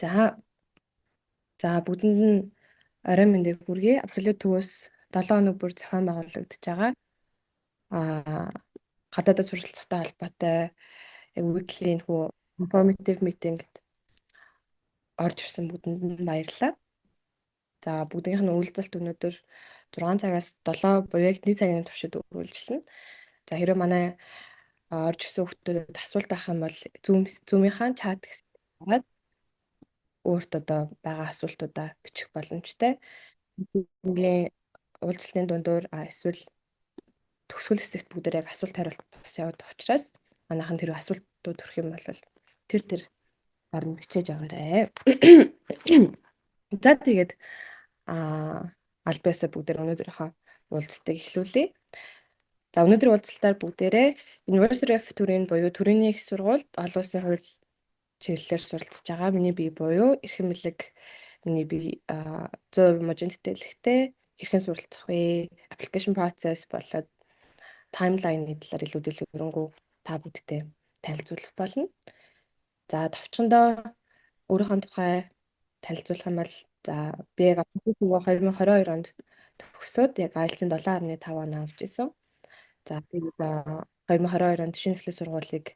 За, за бүгдэнд нь орой мэндийг хүргэе. Absolute төвөөс 7 хоног бүр зохион байгуулагдаж байгаа. Аа гадаадд суралцахтай холбоотой weekly нөхөө informative meeting-д орж ирсэн бүгдэнд нь баярлалаа. За бүгдийнх нь үйлдэлт өнөөдөр 6 цагаас 7 буюу яг 1 цагийн туршид үргэлжилнэ. За хэрэв манай орж ирсэн хүмүүстд асуулт авах юм бол Zoom-ийнхаа чат гэсэн байгаад өөрт одоо байгаа асуултуудаа бичих боломжтой. Zoom-ийн уулзалтын дундуур эсвэл төгсгөл хэсэгт бүгдээр яг асуулт хариулт бас яваад учраас манайхан тэр асуултууд төрөх юм бол тэр гарна бичээж аваарай. За тэгээд албаасаа бүгдээр өнөөдрийнхөө уулзалтыг эхлүүлье. За өнөөдрийн уулзалтаар бүгдээрээ University of Turin буюу Турины их сургуульд олон улсын хууль чиглэлээр суралцж байгаа. Миний бие буюу эрхэм мэлэг миний бие 100% можин тэтгэлэгтэй хэрхэн суралцах вэ? Application process болоод таймлайны талаар илүү дэлгэрэнгүй та бүдтэй танилцуулах болно. За товчхондоо өөрийнхөө тухай танилцуулах юм бол за би яг 2022 онд төгсөөд яг IELTS-ийн 7.5 оноо авч исэн. За тэгээд 2022 онд шинэ эхлэл сургуулийг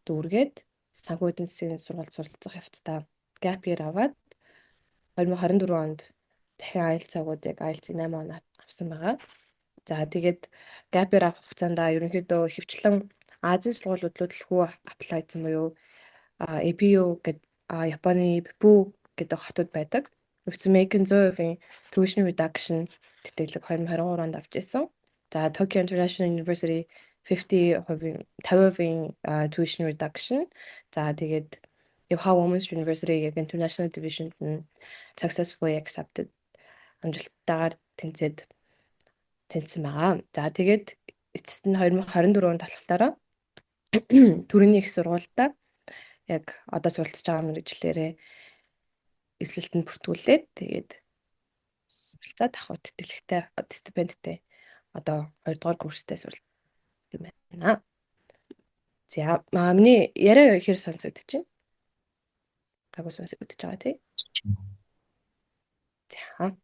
дүүргээд санхүү эдийн засгийн сургуульд суралцах явцдаа gap year аваад 2024 онд дахин IELTS агууд яг IELTS-ийн 8 оноо авсан байгаа. За тэгээд gap year авах хугацаанд ерөнхийдөө ихэвчлэн Азийн сургуулиуд руу төлхөө apply хийсэн буюу APU гэдэг Японы Бипу гэдэг хотод байдаг. Өвцмейкэн 100% tuition reduction тэтгэлэг 2023 онд авч ирсэн. За Tokyo International University 50% tuition reduction. За тэгээд Yokohama Women's University яг International Division нь successfully accepted амжилттайгаар тэнцсэн байгаа. За тэгээд эцэст нь 2024 онд болохоор Түрээний их сургуультай яг одоо суралцж байгаа мэргэжлэрээ эсэлтэнд бүртгүүлээд тэгээд суралцаад авах тэтгэлэгтэй стипендтэй одоо 2 дугаар курстэй суралцсан юм байна. За миний яриа ихэр сонсогдож байна. Гайгүй сонсогдож байгаа тий. За.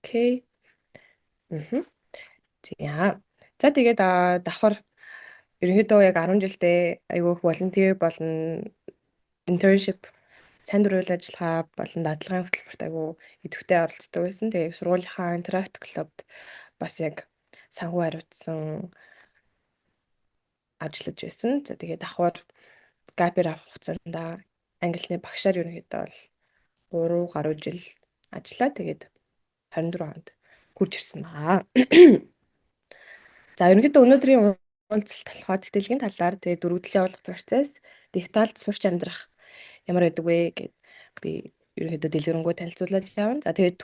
Окей. За тэгээд давхар ерөнхийдөө яг 10 жилдээ айгүй их волонтер болон internship сайн дурын үйл ажиллагаа болон дадлагын хөтөлбөрт айгүй идэвхтэй оролцдог байсан. Тэгээд сургуулийнхаа Interact Club-д бас яг санхүү хариуцсан ажиллаж байсан. За тэгээд давхар гапер авах хугацаанд англи хэлний багшаар ерөнхийдөө бол 3 гаруй жил ажиллаа. Тэгээд 24 онд хурж ирсэн байгаа. За ерөнхийдөө өнөөдрийн уулзалт болохоор тэтгэлгийн талаар тэгээд дөрвөлдлийн явуулах процесс, детальд сурч амьдрах ямар байдаг вэ гэд би ерөнхийдөө дэлгэрэнгүй танилцуулаад явна. За тэгээд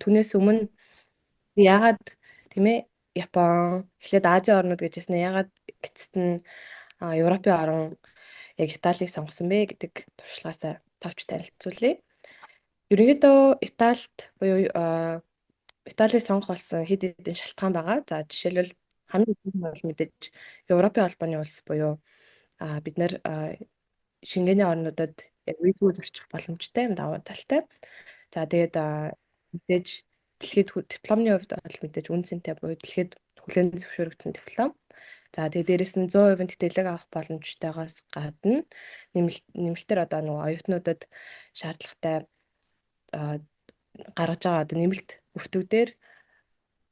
түүнээс өмнө яагаад тийм ээ Япон эхлээд Азийн орнууд гэжсэн нь яагаад эцэст нь Европын орн яг Италийг сонгосон бэ гэдэг туршлагаасаа тавч танилцуулъя. Ерөнхийдөө Италид буюу Италийг сонгох болсон хэд хэдэн шалтгаан байгаа. За жишээлбэл хамгийн ихэнх нь бол мэдээж Европын албаны улс буюу бид нэр Шенгений орнуудад визгүй зорчих боломжтой юм даваа талтай. За тэгээд мэдээж дэлхийд дипломны хувьд бол мэдээж үн цэнтэй буюу дэлхийд хүлээн зөвшөөрөгдсөн диплом. За тэгээд дээрэс нь 100% тэтгэлэг авах боломжтойгоос гадна нэмэлтээр одоо нөгөө оюутнуудад шаардлагатай гаргаж байгаа одоо нэмэлт бүртгүүдээр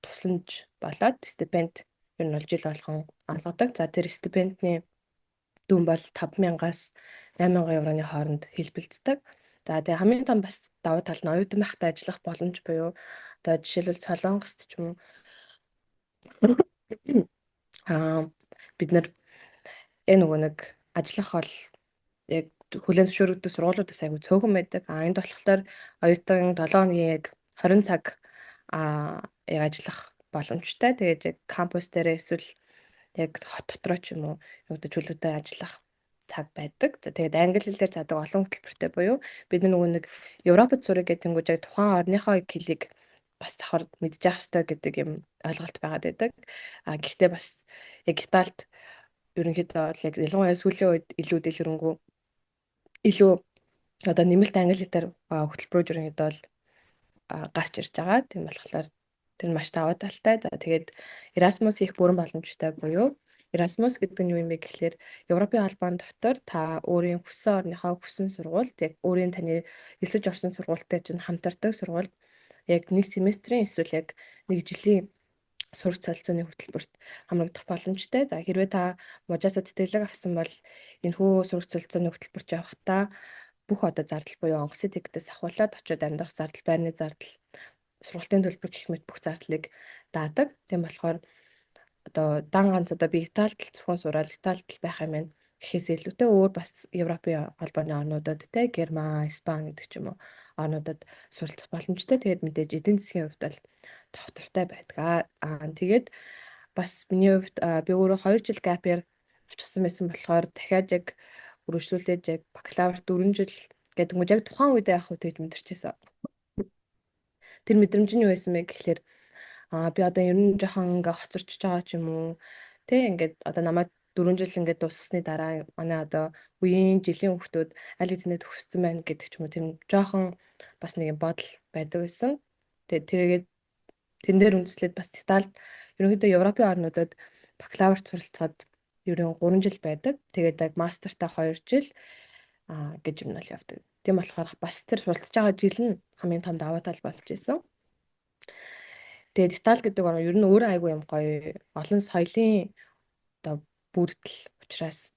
тусламж болоод стипend ер нь бол жил болгон олгодог. За тэр стипендний дүн бол 5,000-аас 8,000 евроны хооронд хэлбэлцдэг. За тэгээ хамгийн том бас давуу тал нь оюутан байхдаа ажиллах боломж буюу одоо жишээлбэл Солонгост ч юм уу бид нар нөгөө нэг ажиллах бол яг хүлээн зөвшөөрөгдөх сургуулиудаас айгүй цөөхөн байдаг. Энд болохоор оюутан 7 хоногийн яг 20 цаг яг ажиллах боломжтой. Тэгээд яг кампус дээр эсвэл яг хот дотроо ч юм уу яг чөлөөтэй ажиллах цаг байдаг. За тэгээд англи хэлээр заадаг олон хөтөлбөртэй буюу бид нөгөө нэг Европод сурах гэдэг нь яг тухайн орныхоо хэлийг бас давхар мэдж явах хэрэгтэй гэдэг юм ойлголт байгаад байдаг. Гэхдээ бас яг Италид ерөнхийдөө бол яг ялангуяа сүүлийн үед илүү дэлгэрэнгүй илүү одоо нэмэлт англи хэлээр хөтөлбөрүүд ерөнхийдөө бол гарч ирж байгаа. Тийм болохоор тэр нь маш даваа талтай. За тэгээд Erasmus их бүрэн боломжтой буюу Erasmus гэдэг нь юу юм бэ гэхлээр Европын албан дотор та өөрийн хүссэн орныхоо хүссэн сургуульд яг өөрийн таны элсэж орсон сургуультай чинь хамтардаг сургуульд яг нэг семестрийн эсвэл яг нэг жилийн сурч солилцооны хөтөлбөрт хамрагдах боломжтой. За хэрвээ та мужаасаа тэтгэлэг авсан бол энэхүү сурч солилцооны хөтөлбөрт явахдаа бүх одоо зардал буюу онгоцны тэгтээс ахуулаад очиод амьдрах зардал, байрны зардал, сургалтын төлбөр гэх мэт бүх зардлыг даадаг. Тийм болохоор одоо дан ганц одоо би Италид л зөвхөн сураад Италид л байх юм байна гэхээс илүүтэй өөр бас Европын албаны орнуудад те Герман, Испани гэдэг ч юм уу орнуудад суралцах боломжтой. Тэгээд мэдээж эдийн засгийн хувьд бол тогтвортой байдаг. Тэгээд бас миний хувьд би өөрөө 2 жил gap year авчихсан байсан болохоор дахиад яг үргэлжлүүлээд яг бакалавр 4 жил гэдэг нь яг тухайн үедээ явах үед мэдэрчээсэн. Тэр мэдрэмж нь юу байсан бэ гэхлээр би одоо ер нь жоохон ингээ хоцорч байгаа ч юм уу. Тэ ингээд одоо намайг 4 жил ингээд дуусгасны дараа манай одоо үеийн жилийн хүүхдүүд аль хэдийнэ төгссөн байна гэдэг ч юм уу. Тэр жоохон бас нэг юм бодол байдаг байсан. Тэгээд тэргээд тэн дээр үндэслээд бас Италид ерөнхийдөө Европын орнуудад бакалаврт суралцаад ерөн 3 жил байдаг. Тэгээд яг мастертаа 2 жил гэж юм бол явдаг. Тийм болохоор бас тэр суралцж байгаа жил нь хамгийн том даваа тал болж исэн. Тэгээд Итали гэдэг орн ер нь өөрөө айгүй юм гоё олон соёлын одоо бүрдэл учраас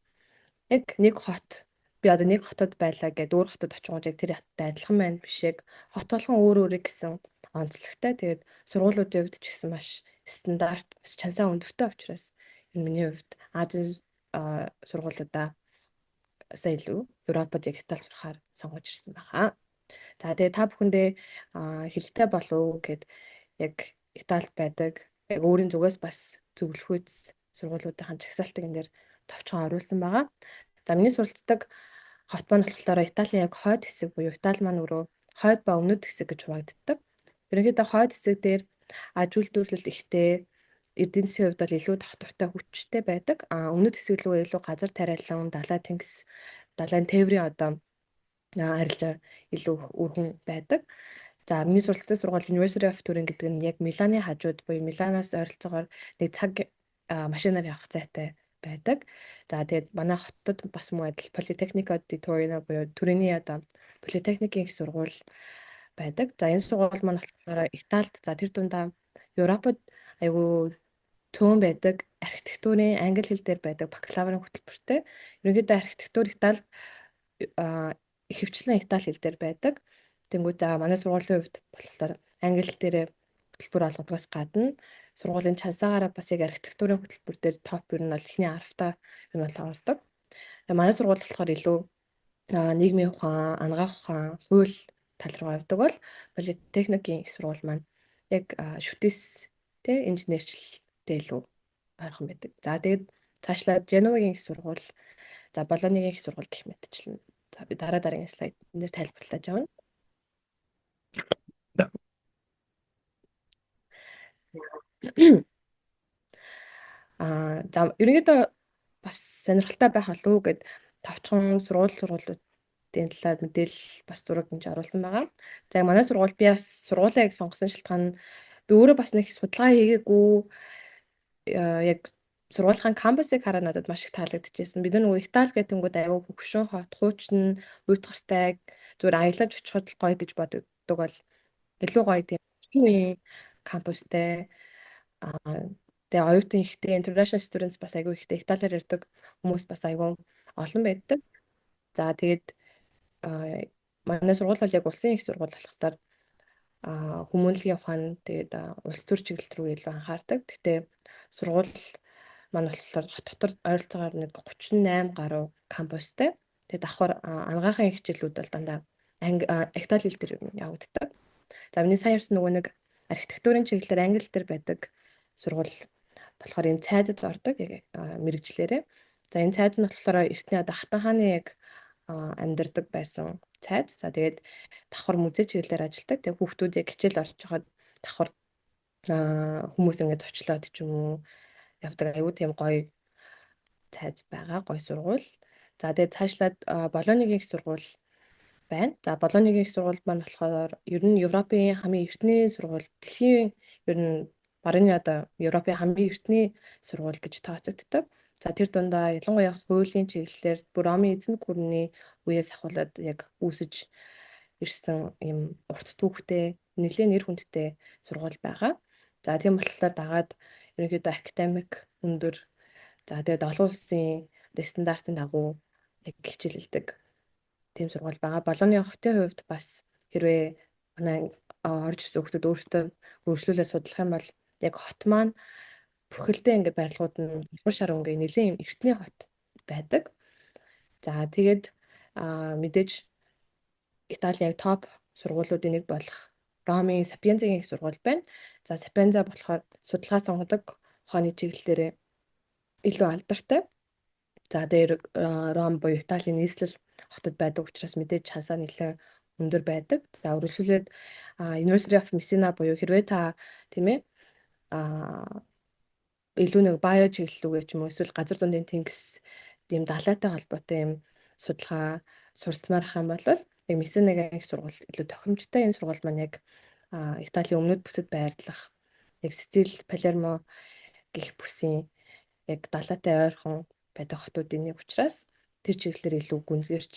яг нэг хот би одоо нэг хотод байлаа гэдэг өөр хотод очиод яг тэр хоттой адилхан байна биш яг хот болгон өөр өөр гэсэн онцлогтой. Тэгээд сургуулиудын хувьд ч гэсэн маш стандарт бас чансаа өндөртэй учраас энэ миний хувьд Азийн сургуулиудаа сая илүү Европод яг Итали сурахаар сонгож ирсэн байгаа. За тэгээ та бүхэндээ хэрэгтэй болов гэд яг Италид байдаг яг өөрийн зүгээс бас зөвлөхүйц сургуулиудын жагсаалтыг энэ дэр товчхон оруулсан байгаа. За миний суралцдаг хот маань болохоор Италийн яг хойд хэсэг буюу Итали маань өөрөө хойд ба өмнөд хэсэг гэж хуваагддаг. Ерөнхийдөө хойд хэсэг дээр аж үйлдвэрлэлт ихтэй эдийн засгийн хувьд бол илүү тогтвортой хүчтэй байдаг. Өмнөд хэсэг рүү илүү газар тариалан, далайн тэнгис, далайн тээврийн одоо арилжаа илүү өргөн байдаг. За миний суралцдаг сургууль University of Turin гэдэг нь яг Миланы хажууд буюу Миланоос ойролцоогоор нэг цаг машинаар явах зайтай байдаг. За тэгээд манай хотод бас муу адил Politecnico di Torino буюу Турины одоо политехникийн их сургууль байдаг. За энэ сургууль маань болохоор Италид за тэр дундаа Европод айгүй цөөн байдаг архитектурын англи хэл дээр байдаг бакалаврын хөтөлбөртэй. Ерөнхийдөө архитектур Италид ихэвчлэн Итали хэл дээр байдаг. Тэнгүүд манай сургуулийн хувьд болохоор англи хэл дээр хөтөлбөр олгодгоос гадна сургуулийн чансаагаараа бас яг архитектурын хөтөлбөр дээр топ ер нь бол эхний 10-таа ер нь бол ордог. Манай сургууль болохоор илүү нийгмийн ухаан, анагаах ухаан, хууль тал руу явдаг бол политехникийн их сургууль маань яг шүтээс тэ инженерчлэлтэй илүү ойрхон байдаг. За тэгээд цаашлаад Женовагийн их сургууль, за Болонигийн их сургууль гэх мэтчлэн. За би дараагийн слайд нэр тайлбарлаж явна. За ерөнхийдөө бас сонирхолтой байх болов уу гэд товчхон сургуулиудын талаар мэдээлэл бас зураг ингэж оруулсан байгаа. За манай сургууль би бас сургуулаа яг сонгосон шалтгаан нь би өөрөө бас нэг судалгаа хийгээгүй яг сургуулийн кампусыг хараад надад маш их таалагдчихсэн. Бид нөгөө Итали гэтэнгүүд аягүй хөгшин хот, хуучин, уйтгартай зүгээр аялаж очиход гоё гэж боддог бол илүү гоё тийм кампустай тэгээ оюутан ихтэй international students бас айгүй ихтэй Италиар ярьдаг хүмүүс бас айгүй олон байдаг. За тэгээд манай сургууль бол яг улсын их сургууль болохоор хүмүүнлэгийн ухаан тэгээд улс төр чиглэл рүү илүү анхаардаг. Гэхдээ сургууль маань болохоор хот дотор ойролцоогоор нэг 38 гаруй кампустай. Тэгээд давхар анагаахын хичээлүүд бол дандаа Итали хэл дээр явагддаг. За миний сайн ярьсан нөгөө нэг архитектурын чиглэлээр англи хэл дээр байдаг сургууль болохоор энэ цайзад ордог мэрэгчлэрээ. За энэ цайз нь болохоор эртний одоо Хатан хааны яг амьдардаг байсан цайз. За тэгээд давхар музей чиглэлээр ажилладаг. Тэгээд хүүхдүүд яг хичээл орж байгаад давхар хүмүүс ингэж очлоод ч юм уу явдаг. Аюу тийм гоё цайз байгаа гой сургууль. За тэгээд цаашлаад Болонигийн их сургууль байна. За Болонигийн их сургууль маань болохоор ер нь Европын хамгийн эртний сургууль, дэлхийн ер нь барууны одоо Европын хамгийн эртний сургууль гэж тооцогддог. За тэр дундаа ялангуяа хуулийн чиглэлээр бүр Ромын эзэнт гүрний үеэс ахуулаад яг үүсэж ирсэн юм урт түүхтэй, нэлээд нэр хүндтэй сургууль байгаа. За тийм болохоор дагаад ерөнхийдөө академик өндөр, за тэгээд олон улсын стандартын дагуу яг хичээлэлдэг тийм сургууль байгаа. Болооны хотын хувьд бас хэрвээ манай орж ирсэн хүмүүс өөрсдөө хөгжлүүлээ судлах юм бол яг хот маань бүхэлдээ ингээд барилгууд нь хуршаар шар өнгө нэлээд юм эртний хот байдаг. За тэгээд мэдээж Италийн яг топ сургуулиудын нэг болох Ромын Сапиензагийн их сургууль байна. За Сапиенза болохоор судалгаа сонгодог ухааны чиглэлээр илүү алдартай. За дээр Ром буюу Италийн нийслэл хотод байдаг учраас мэдээж чансаа нэлээд өндөр байдаг. За үргэлжлүүлээд University of Messina буюу хэрвээ та тийм ээ илүү нэг био чиглэлүүгээ ч юм уу эсвэл газар дундын тэнгис тийм далайтай холбоотой юм судалгаа суралцмаар ах юм бол яг Мессинагийн их сургууль илүү тохиромжтой. Энэ сургууль маань яг Италийн өмнөд бүсэд байрлах яг Сицил, Палермо гэх бүсийн яг далайтай ойрхон байдаг хотуудын нэг учраас тэр чиглэлээр илүү гүнзгийрч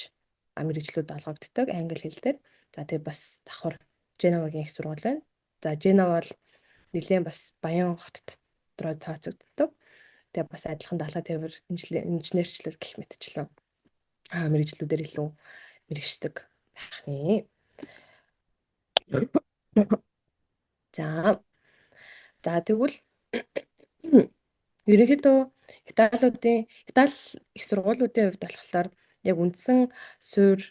мэргэжлүүд олгогддог англи хэл дээр. За тэгээ бас давхар Женовагийн их сургууль байна. За Женова бол нэлээд бас баян хот дотроо тооцогддог. Тэгээ бас адилхан далай тээвэр инженерчлэл гэх мэтчлэн мэргэжлүүдээр илүү мэргэждэг байх нэ. За тэгвэл ерөнхийдөө Итали их сургуулиудын хувьд болохоор яг үндсэн суурь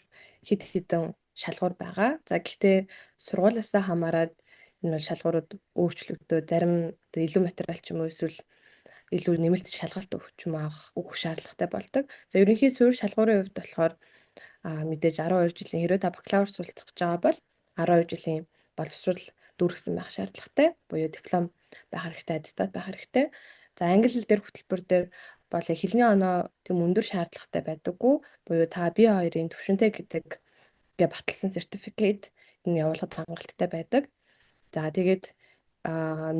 хэд хэдэн шалгуур байгаа. За гэхдээ сургуулиасаа хамаарат энэ шалгуурууд өөрчлөгдөв. Зарим илүү материал ч юм уу эсвэл илүү нэмэлт шалгалт өгөх шаардлагатай болдог. За ерөнхий суурь шалгуурын хувьд болохоор мэдээж 12 жилийн хэрвээ та бакалавр суралцах гэж байгаа бол 12 жилийн боловсрол дүүргэсэн байх шаардлагатай. Буюу диплом байх хэрэгтэй, аттестат байх хэрэгтэй. За англи хэл дээр хөтөлбөр дээр бол хэлний оноо тийм өндөр шаардлагатай байдаггүй. Буюу та B2-ын төвшөнтэй гэдэг гээ баталсан сертификат энэ явуулахад хангалттай байдаг. За тэгээд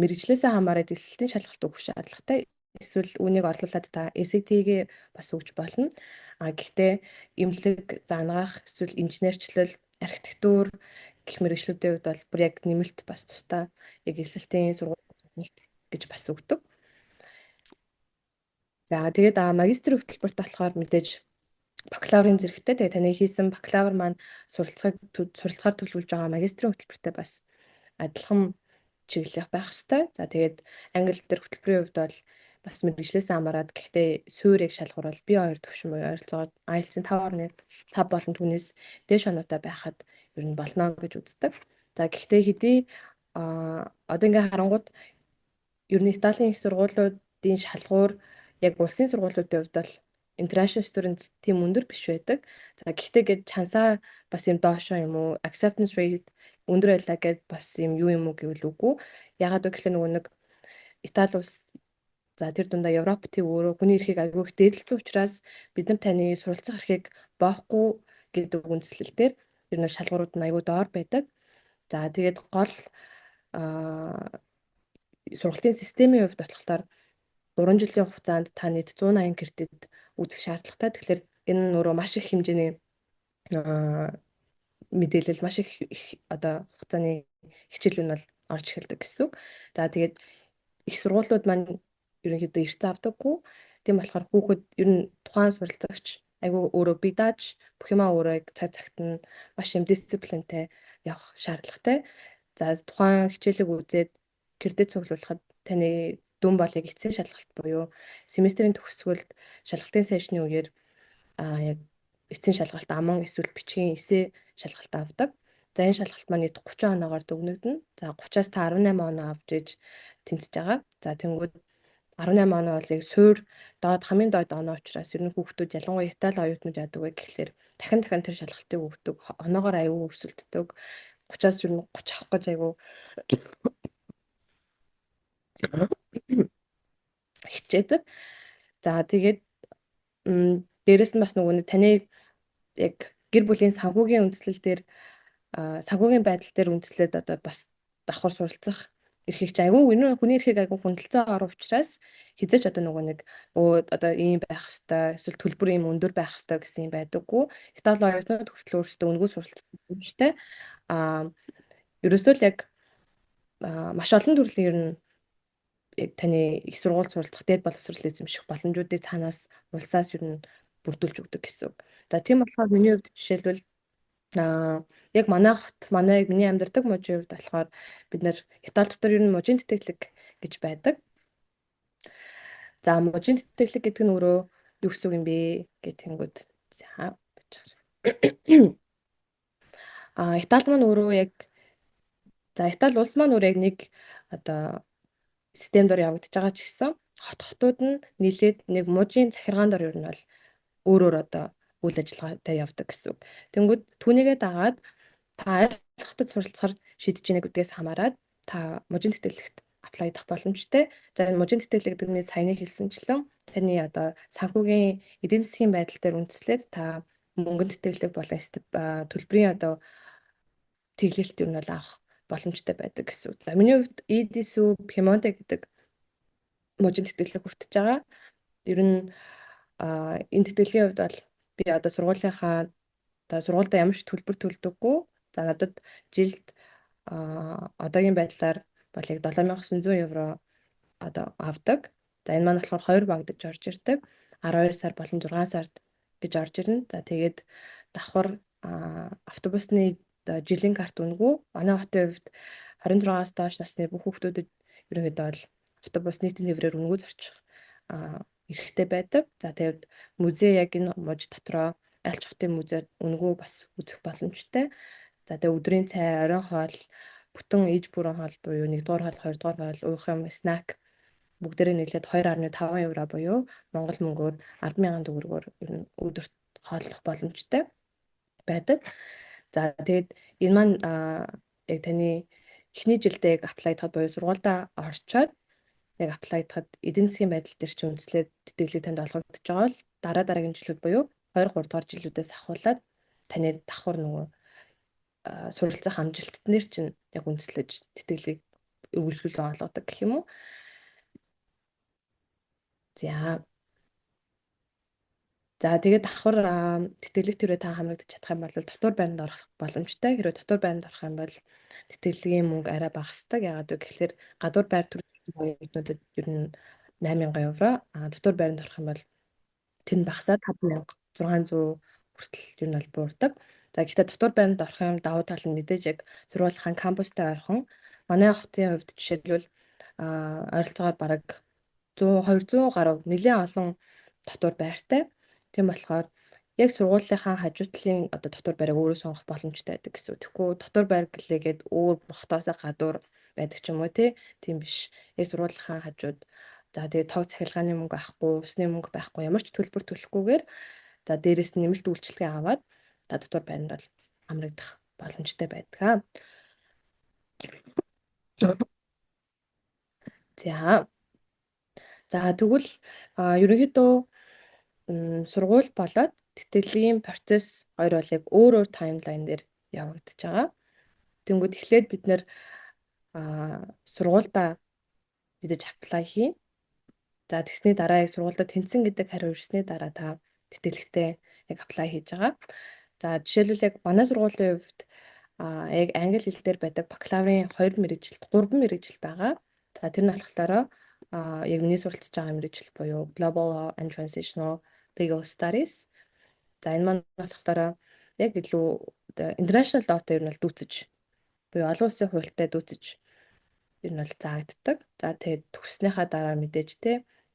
мэргэжлээсээ хамаарат эсэлтийн шалгалт өгөх шаардлагатай. Эсвэл үүнийг орлуулад та SAT-гээ бас өгч болно. Гэхдээ эмнэлэг, занагаах, эсвэл инженерчлэл, архитектур гэх мэргэжлүүдийн хувьд бол бүр яг нэмэлт бас тусдаа яг эсэлтийн сургууль гэж бас өгдөг. За тэгээд магистрийн хөтөлбөрт болохоор мэдээж бакалаврын зэрэгтэй. Тэгээ таны хийсэн бакалавр маань суралцахаар төлөвлөж байгаа магистрийн хөтөлбөртэй бас адилхан чиглэл байх ёстой. За тэгээд англи дээр хөтөлбөрийн хувьд бол бас мэргэжлээс хамаарат гэхдээ суурийг шалгуурвал B2 төвшин буюу ойролцоогоор IELTS-ийн 5.5 болон түүнээс дээш оноотой байхад ер нь болно гэж үздэг. За гэхдээ хэдий одоо ингээ харангууд ер нь Италийн их сургуулиудын шалгуур яг улсын сургуулиудын хувьд бол international students тийм өндөр биш байдаг. За гэхдээ гээд чансаа бас юм доошоо юм уу acceptance rate өндөр байлаа гэд бас юм уу гэвэл үгүй. Ягаад гэвэл нөгөө нэг Итали улс за тэр дундаа Европ төв өөрөө хүний эрхийг аягүй их дээдлсэн учраас бид нар таны суралцах эрхийг боохгүй гэдэг үндслэлээр ер нь шалгуурууд нь аягүй доор байдаг. За тэгээд гол сургалтын системийн хувьд болохоор 3 жилийн хугацаанд та нийт 180 кредит үзэх шаардлагатай. Тэгэхээр энэ нь өөрөө маш их хэмжээний мэдээлэл, маш их одоо хугацааны хичээлүүд нь бол орж эхэлдэг гэсэн үг. За тэгээд их сургуулиуд маань ерөнхийдөө эрт авдаггүй. Тийм болохоор хүүхэд ер нь тухайн суралцагч айгүй өөрөө бие дааж бүх юмаа өөрөө цагт нь маш юм дисциплинтэй явах шаардлагатай. За тухайн хичээлийг үзээд кредит цуглуулахад таны дүн бол яг эцсийн шалгалт буюу семестрийн төгсгөлд шалгалтын сессионы үеэр яг эцсийн шалгалт аман эсвэл бичгийн эссе шалгалт авдаг. За энэ шалгалт маань 30 оноогоор дүгнэгдэнэ. За 30-аас та 18 оноо авч иж тэнцэж байгаа. За тэнгууд 18 оноо бол яг суур хамгийн доод оноо учраас ер нь хүүхдүүд ялангуяа Итали оюутнууд яадаг вэ гэхлээр дахин тэр шалгалтыг өгдөг. Оноогоор аягүй өрсөлддөг. 30-аас ер нь 30 авах гэж аягүй хичээдэг. За тэгээд Дээрэс нь бас нөгөө нэг таны яг гэр бүлийн санхүүгийн үндэслэл дээр санхүүгийн байдал дээр үндэслээд одоо бас давхар суралцах эрхийг чи айгүй энэ хүний эрхийг айгүй хүндэлцээ орох учраас хизээч одоо нөгөө нэг одоо ийм байх хэвээр эсвэл төлбөр ийм өндөр байх хэвээр гэсэн юм байдаггүй. Итали оюутнууд хүртэл өөрсдөө өнгөө суралцах юмжтэй. А ерөөсөө л яг маш олон төрлийн ер нь яг таны их сургууль суралцах дээд боловсрол эзэмших боломжуудыг цаанаас улсаас ер нь бүрдүүлж өгдөг гэсэн үг. За тийм болохоор миний хувьд жишээлбэл яг миний амьдардаг мужийн хувьд болохоор бид нэр Итали дотор ер нь мужийн тэтгэлэг гэж байдаг. За мужийн тэтгэлэг гэдэг нь өөрөө юу гэсэн үг юм бэ гэх тэнгүүд. За Итали маань өөрөө яг Итали улс маань өөрөө яг нэг одоо системд ор явагдаж байгаа ч гэсэн хотууд нь нийлээд нэг мужийн захиргаанд ор ер нь бол өөрөөр одоо үйл ажиллагаатай явдаг гэсэн үг. Тэнгүүд түүнийгээ дагаад та аль хотод суралцахаар шийдэж ийнэ гэдгээс хамаарат та мужийн тэтгэлэгт apply дах боломжтой. За энэ мужийн тэтгэлэг гэдэг нь саяны хэлсэнчлэн таны одоо санхүүгийн эдийн засгийн байдал дээр үндэслээд та мөнгөнд тэтгэлэг болон төлбөрийн одоо тэглэлт юу нь бол авах боломжтой байдаг гэсэн үг. За миний хувьд EDSU Piemonte гэдэг мужийн тэтгэлэг хүртэж байгаа. Ер нь энэ тэтгэлгийн хувьд бол би одоо сургуультай ямар ч төлбөр төлдөггүй. За надад жилд одоогийн байдлаар бол яг 7900 евро одоо авдаг. За энэ маань болохоор 2 багтаж орж ирдэг. 12 сар болон 6 сард гэж орж ирнэ. За тэгээд давхар автобусны жилийн карт үнгүү. Манай хотын хувьд 26-аас доош насны бүх хүүхдүүдэд ерөнхийдөө бол автобус нийтийн тээврээр үнгүү зорчих эрхтэй байдаг. За тэгээд музей яг энэ муж дотроо аль ч хотын музейд үнгүү бас үзэх боломжтой. За тэгээд өдрийн цай, оройн хоол, бүтэн иж бүрэн хоол буюу 1-р хоол, 2-р хоол, уух юм, снак бүгдээрээ нийлээд 2.5 евро буюу Монгол мөнгөөр 10,000 төгрөгөөр өдөрт хооллох боломжтой байдаг. За тэгээд энэ маань яг таны эхний жилдээ яг аплайдахад буюу сургуультай орчоод яг аплайдахад эдийн засгийн байдал дээр чи үндэслээд тэтгэлэг танд олгогдож байгаа бол дараагийн жилүүд буюу 2 3 дугаар жилүүдээс ахуулаад таны давхар нөгөө суралцах амжилтнэр чинь яг үндэслэж тэтгэлгийг үргэлжлүүлэн олгодог гэх юм уу. За тэгээд давхар тэтгэлэг төрөө та хамрагдаж чадах юм бол дотор байранд орох боломжтой. Хэрвээ дотор байранд орох юм бол тэтгэлгийн мөнгө арай багасдаг. Яагаад вэ гэхээр гадуур байр төрөлхтний оюутнуудад ер нь 8,000 евро, дотор байранд орох юм бол тэр нь багасаад 5,600 хүртэл ер нь бол буурдаг. За гэхдээ дотор байранд орох юм давуу тал нь мэдээж яг сургуулийн кампустай ойрхон. Манай хотын хувьд жишээлбэл ойролцоогоор бараг 100 200 гаруй нэлээд олон дотор байртай. Тийм болохоор яг сургуулийнхаа хажуу талын одоо дотор байрыг өөрөө сонгох боломжтой байдаг гэсэн үг. Тэгэхгүй дотор байр гэлээгээд өөр хотоос гадуур байдаг ч юм уу тийм биш. Яг сургуулийнхаа хажууд за тэгээд тог цахилгааны мөнгө авахгүй, усны мөнгө байхгүй, ямар ч төлбөр төлөхгүйгээр за дээрээс нь нэмэлт үйлчилгээ аваад та дотор байранд бол амрагдах боломжтой байдаг. За тэгвэл ерөнхийдөө сургууль болоод тэтгэлгийн процесс хоёр бол яг өөр таймлайн дээр явагдаж байгаа. Тэнгүүд эхлээд бид нэр сургуультай мэдээж apply хийн. За тэгсний дараа яг сургуультай тэнцэн гэдэг хариу ирсний дараа та тэтгэлэгтээ яг apply хийж байгаа. За жишээлбэл яг манай сургуулийн хувьд яг англи хэл дээр байдаг бакалаврын 2 мэргэжилт 3 мэргэжил байгаа. За тэр нь болохоор яг миний суралцж байгаа мэргэжил буюу Global Law and Transitional Legal Studies. За энэ маань болохоор яг илүү international law-тай ер нь бол дүүцэж буюу олон улсын хуультай дүүцэж ер нь бол заагддаг. За тэгээд төгснөхийн дараа мэдээж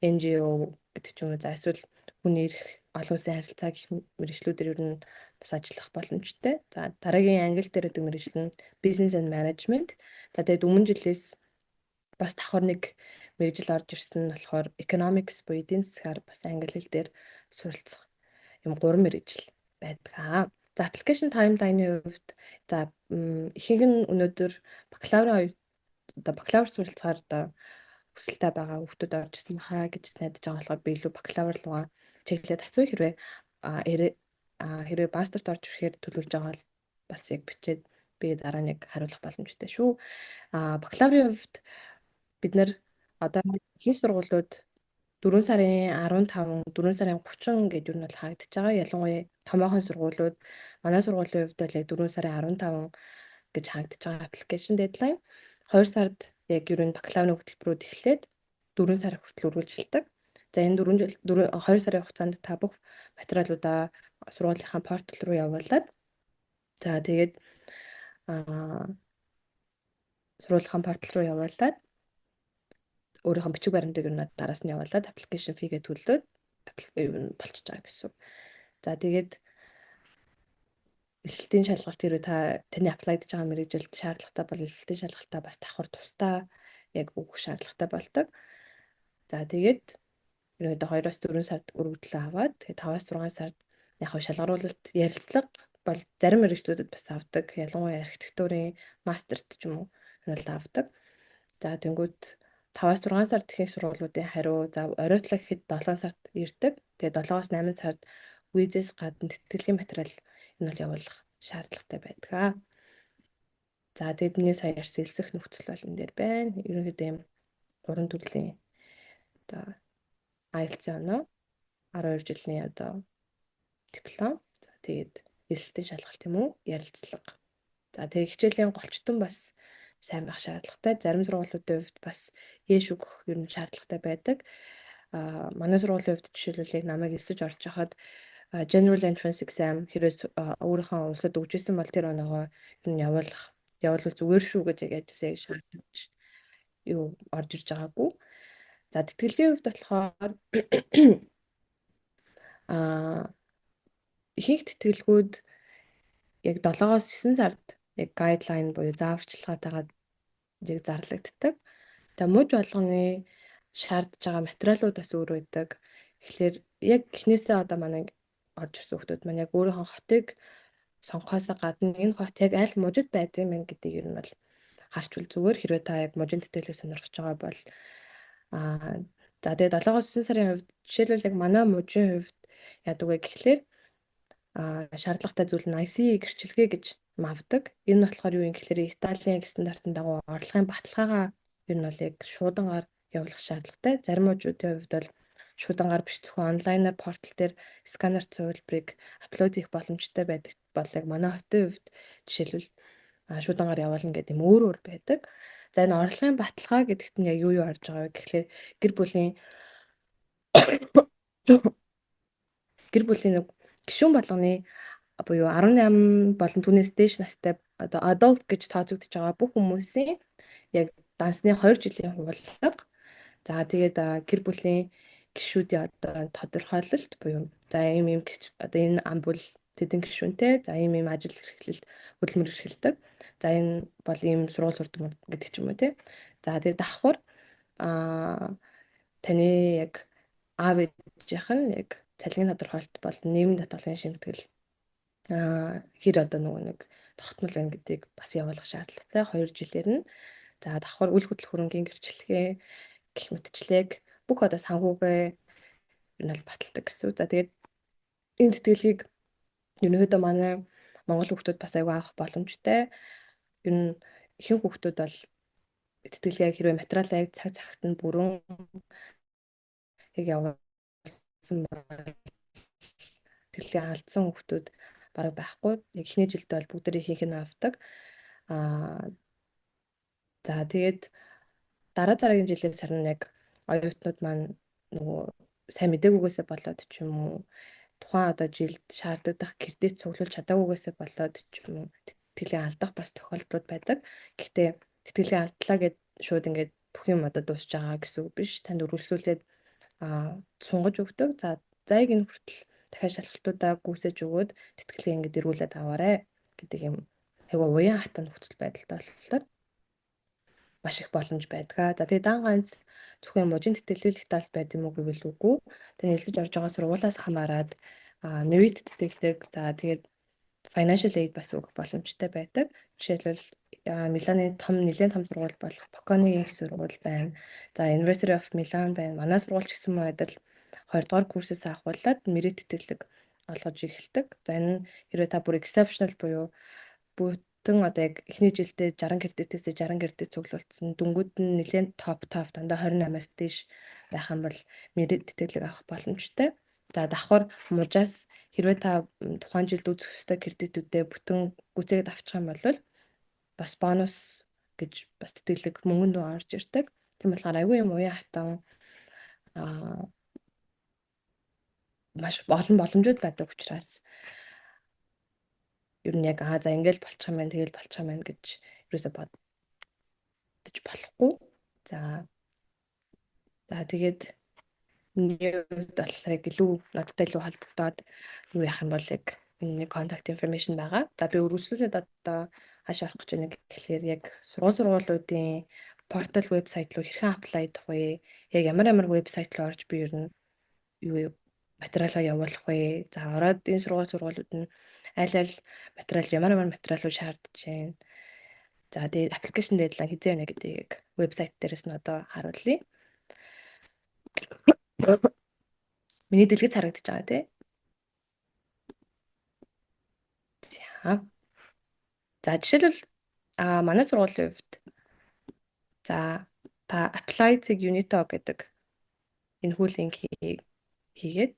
NGO гэдэг ч юм уу за эсвэл хүний эрх олон улсын харилцаа гэх мэргэжлүүдээр ер нь бас ажиллах боломжтой. За дараагийн англи дээр гэдэг мэргэжил нь Business and Management. За тэгээд өмнө жилээс бас давхар нэг мэргэжил орж ирсэн нь болохоор Economics буюу эдийн засгаар бас англи хэл дээр суралцах юм 3 мэргэжил байдаг. За application timeline-ийн хувьд за ихэнх нь өнөөдөр бакалавр суралцахаар одоо хүсэлтэй байгаа хүүхдүүд орж ирсэн баха гэж найдаж байгаа болохоор би илүү бакалавр руугаа чиглэлд асуу хэрвээ хэрвээ мастерт орж ирэхээр төлөвлөж байгаа бол бас яг бичээд би дараа нь яг хариулах боломжтой шүү. Бакалаврын хувьд бид нэр одоо ихэнх сургуулиуд 4 сарын 15, 4 сарын 30 гэж юу нь бол хаагдчихж байгаа. Ялангуяа томоохон сургуулиуд манай сургуулийн хувьд бол яг 4 сарын 15 гэж хаагдчихж байгаа application deadline. 2 сард яг ер нь бакалаврын хөтөлбөрүүд эхлээд 4 сар хүртэл үргэлжилдэг. За энэ 2 сарын хугацаанд та бүх материалуудаа сургуулийнхаа портал руу явуулаад за тэгээд сургуулийн портал руу явуулаад өөрийнхөө бичиг баримтыг нь дараас нь явуулаад application fee-гээ төлөөд болчихж байгаа гэсэн. За тэгээд эсэлтийн шалгалт хэрэг таны апплайдж байгаа мэргэжилд шаардлагатай бол эсэлтийн шалгалтаа бас давхар тусдаа яг өгөх шаардлагатай болдог. За тэгээд ерөөдөө 2-4 сард өргөдлөө аваад тэгээд 5-6 сард яг шалгаруулалт ярилцлага бол зарим мэргэжлүүдэд бас авдаг. Ялангуяа архитектурын мастерт ч юм уу бол авдаг. За тэнгууд 5-6 сард ихэнх сургуулиудын хариу за оройтла гэхэд 7 сард ирдэг. Тэгээд 7-8 сард визээс гадна тэтгэлгийн материал энэ бол явуулах шаардлагатай байдаг. За тэгээд миний сая ярьсан элсэх нөхцөл бол энэ дээр байна. Ерөнхийдөө юм 3 төрлийн одоо IELTS-ийн оноо 12 жилийн одоо диплом. За тэгээд эсэлтийн шалгалт юм уу? Ярилцлага. За тэгээд хичээлийн голчтон бас сайн байх шаардлагатай. Зарим сургуулиудын хувьд бас ээш өгөх ер нь шаардлагатай байдаг. Манай сургуулийн хувьд жишээлбэл яг намайг элсэж орж хахад General Entrance Exam хэрвээ өөрийнхөө улсад өгчээсэн бол тэр оноогоо ер нь явуулвал зүгээр шүү гэж яг яжсан шаардлагатай юу орж ирж байгаагүй. За тэтгэлгийн хувьд болохоор ихэнх тэтгэлгүүд яг 7-9 сард яг гайдлайн буюу зааварчилгаатайгаар яг зарлагддаг. Тэгээ мууж болгоны шаардж байгаа материалууд бас өөр байдаг. Тэгэхээр яг эхнээсээ одоо манай орж ирсэн хүмүүс маань яг өөрийнхөө хотыг сонгохоосоо гадна энэ хот яг аль мужид байдаг юм гэдгийг ер нь бол харчвал зүгээр. Хэрвээ та яг мужийн тэтгэлийг сонирхож байгаа бол за тэгээ 7-9 сарын хувьд жишээлбэл яг манай мужийн хувьд яадаг вэ гэхлээр шаардлагатай зүйл нь ICE гэрчилгээ гэж авдаг. Энэ нь болохоор юу юм гэхлээр Италийн стандартын дагуу орлогын баталгаагаа ер нь бол яг шуудангаар явуулах шаардлагатай. Зарим мужуудын хувьд бол шуудангаар биш зөвхөн онлайнаар портал дээр сканер цувралбарыг апплод хийх боломжтой байдаг бол яг манай хотын хувьд жишээлбэл шуудангаар явуулна гэдэг юм өөр байдаг. За энэ орлогын баталгаа гэдэгт нь яг юу орж байгаа вэ гэхлээр гэр бүлийн нэг гишүүн болгоны буюу 18 болон түүнээс дээш настай одоо adult гэж тооцогдож байгаа бүх хүмүүсийн яг дансны 2 жилийн хуулга. За тэгээд гэр бүлийн гишүүдийн одоо тодорхойлолт буюу за ийм одоо энэ ам бол тэдэн гишүүнтэй за ийм ажил эрхлэлт хөдөлмөр эрхэлдэг. За энэ бол ийм сургууль сурдаг гэдэг ч юм уу тий. За тэгээд давхар таны яг аав ээжийнх нь яг цалингийн тодорхойлолт бол нийгмийн татгалзын шимтгэл хэр одоо нэг тогтмол байна гэдгийг бас явуулах шаардлагатай 2 жилээр нь. За давхар үйл хөдлөх хөрөнгийн гэрчлэгээ гэх мэтчлэг бүх одоо санхүүгээ ер нь бол баталдаг гэсэн. За тэгээд энэ тэтгэлгийг ерөнхийдөө манай монгол хүүхдүүд бас аягүй авах боломжтой. Ер нь ихэнх хүүхдүүд бол тэтгэлгээ хэрвээ материалаа яг цаг цагт нь бүрэн яг явуулсан тэтгэлгээ алдсан хүүхдүүд бараг байхгүй. Яг эхний жилд бол бүгд ихэнх нь авдаг. За тэгээд дараагийн жилээс харин яг оюутнууд маань нөгөө сайн мэдээгүйгээсээ болоод ч юм уу тухайн одоо жилд шаардлагатай кредит цуглуулж чадаагүйгээсээ болоод ч юм уу тэтгэлгээ алдах бас тохиолдлууд байдаг. Гэхдээ тэтгэлгээ алдлаа гэд шууд ингээд бүх юм одоо дуусч байгаа гэсэн үг биш. Танд үргэлжлүүлээд сунгаж өгдөг. За зайг энэ хүртэл дахиад шалгалтуудаа гүйцээж өгөөд тэтгэлгээ ингээд эргүүлээд аваарэ гэдэг юм айгу уян хатан нөхцөл байдалтай болохоор маш их боломж байдаг. За тэгээд дан ганц зөвхөн мужийн тэтгэлэг тал байд юм уу гэвэл үгүй. Тэгээд нэлсэж орж байгаа сургуулиас хамаарат нэрийт тэтгэлэг за тэгээд financial aid бас өгөх боломжтой байдаг. Жишээлбэл Миланы нэлээд том сургууль болох Bocconi их сургууль байна. За University of Milan байна. Манай сургууль ч гэсэн адил 2 дугаар курсээс авахуулаад merit тэтгэлэг олгож эхэлдэг. За энэ нь хэрвээ та бүр exceptional буюу бүтэн одоо яг эхний жилдээ 60 кредитээс 60 кредит цуглуулсан дүнгууд нь нэлээд топ дандаа 28-аас дээш байх юм бол merit тэтгэлэг авах боломжтой. За давхар мужаас хэрвээ та тухайн жилд үзэх ёстой кредитүүдээ бүтэн гүцээгээд авчих юм бол бас бонус гэж бас тэтгэлэг мөнгөнд орж ирдэг. Тийм болохоор аюу юм уян хатан маш олон боломжууд байдаг учраас ер нь яг за ингээл болчих юм байна, тэгэл болчих юм байна гэж ерөөсө бодож болохгүй. За тэгээд миний хувьд болохоор яг илүү надтай илүү холбогдоод юу яах юм бол яг миний contact information байгаа. За би үргэлжлүүлээд одоо хаашаа орох гэж байна гэхэлэр яг сургуулиудын портал вебсайт руу хэрхэн апплайдах вэ? Яг ямар вебсайт руу орж би ер нь юу материалаа явуулах вэ? За ороод энэ сургуулиуд нь аль материал ямар материалууд шаардж байна. За тэгээд аппликейшн дедлайн хизээ байна гэдгийг вебсайт дээрээс нь одоо харуулъя. Миний дэлгэц харагдаж байгаа тий. За жишээлбэл манай сургуулийн хувьд за та apply-ийг Unito гэдэг энэ хуулийг хийгээд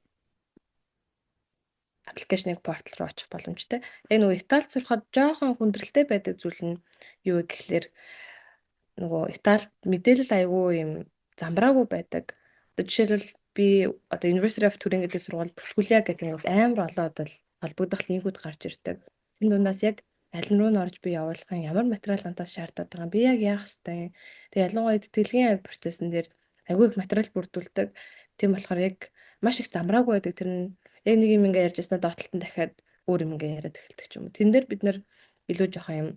аппликейшнийг портал руу очих боломжтой. Яг нөгөө Италид сурахад жоохон хүндрэлтэй байдаг зүйл нь юу гэхэлэр нөгөө Италид мэдээлэл аягүй юм замбраагүй байдаг. Одоо жишээлбэл би одоо University of Turin гэдэг сургууль Португалиа гэдэг нэг амар олон одоо холбогдох линкүүд гарч ирдэг. Энэ дундаас яг аль нь руу н орж би явуулах юм, ямар материал надаас шаардаад байгаа юм, би яг яах ёстой юм. Тэгээ ялангуяа тэтгэлгийн процессын дээр аягүй их материал бүрдүүлдэг. Тийм болохоор яг маш их замбраагүй байдаг. Тэр нь яг нэг юм ингээ ярьж яснаа доотлолт нь дахиад өөр юм ингээ яриад эхэлдэг ч юм уу. Тэн дээр бид нэр илүү жоохон юм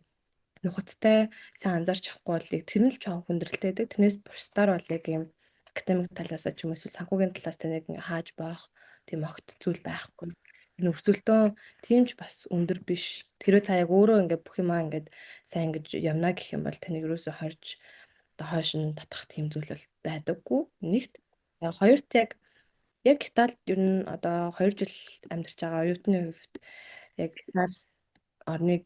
нухацтай сайн анзаарч авахгүй бол тэр нь л жоохон хүндрэлтэй байдаг. Тэрнээс бусдаар бол яг юм академик талаас ч юм уу эсвэл санхүүгийн талаас таныг ингээ хааж байх тийм огт зүйл байхгүй. Энэ өрсөлдөөн тийм ч бас өндөр биш. Тэрөө та яг өөрөө ингээ бүх юмаа ингээд сайн ингэж явна гэх юм бол таныг юусоо хорж одоо хойш нь татах тийм зүйл бол байдаггүй. Нэгт хоёрт яг Италид ер нь одоо 2 жил амьдарч байгаа оюутны хувьд яг Итали орныг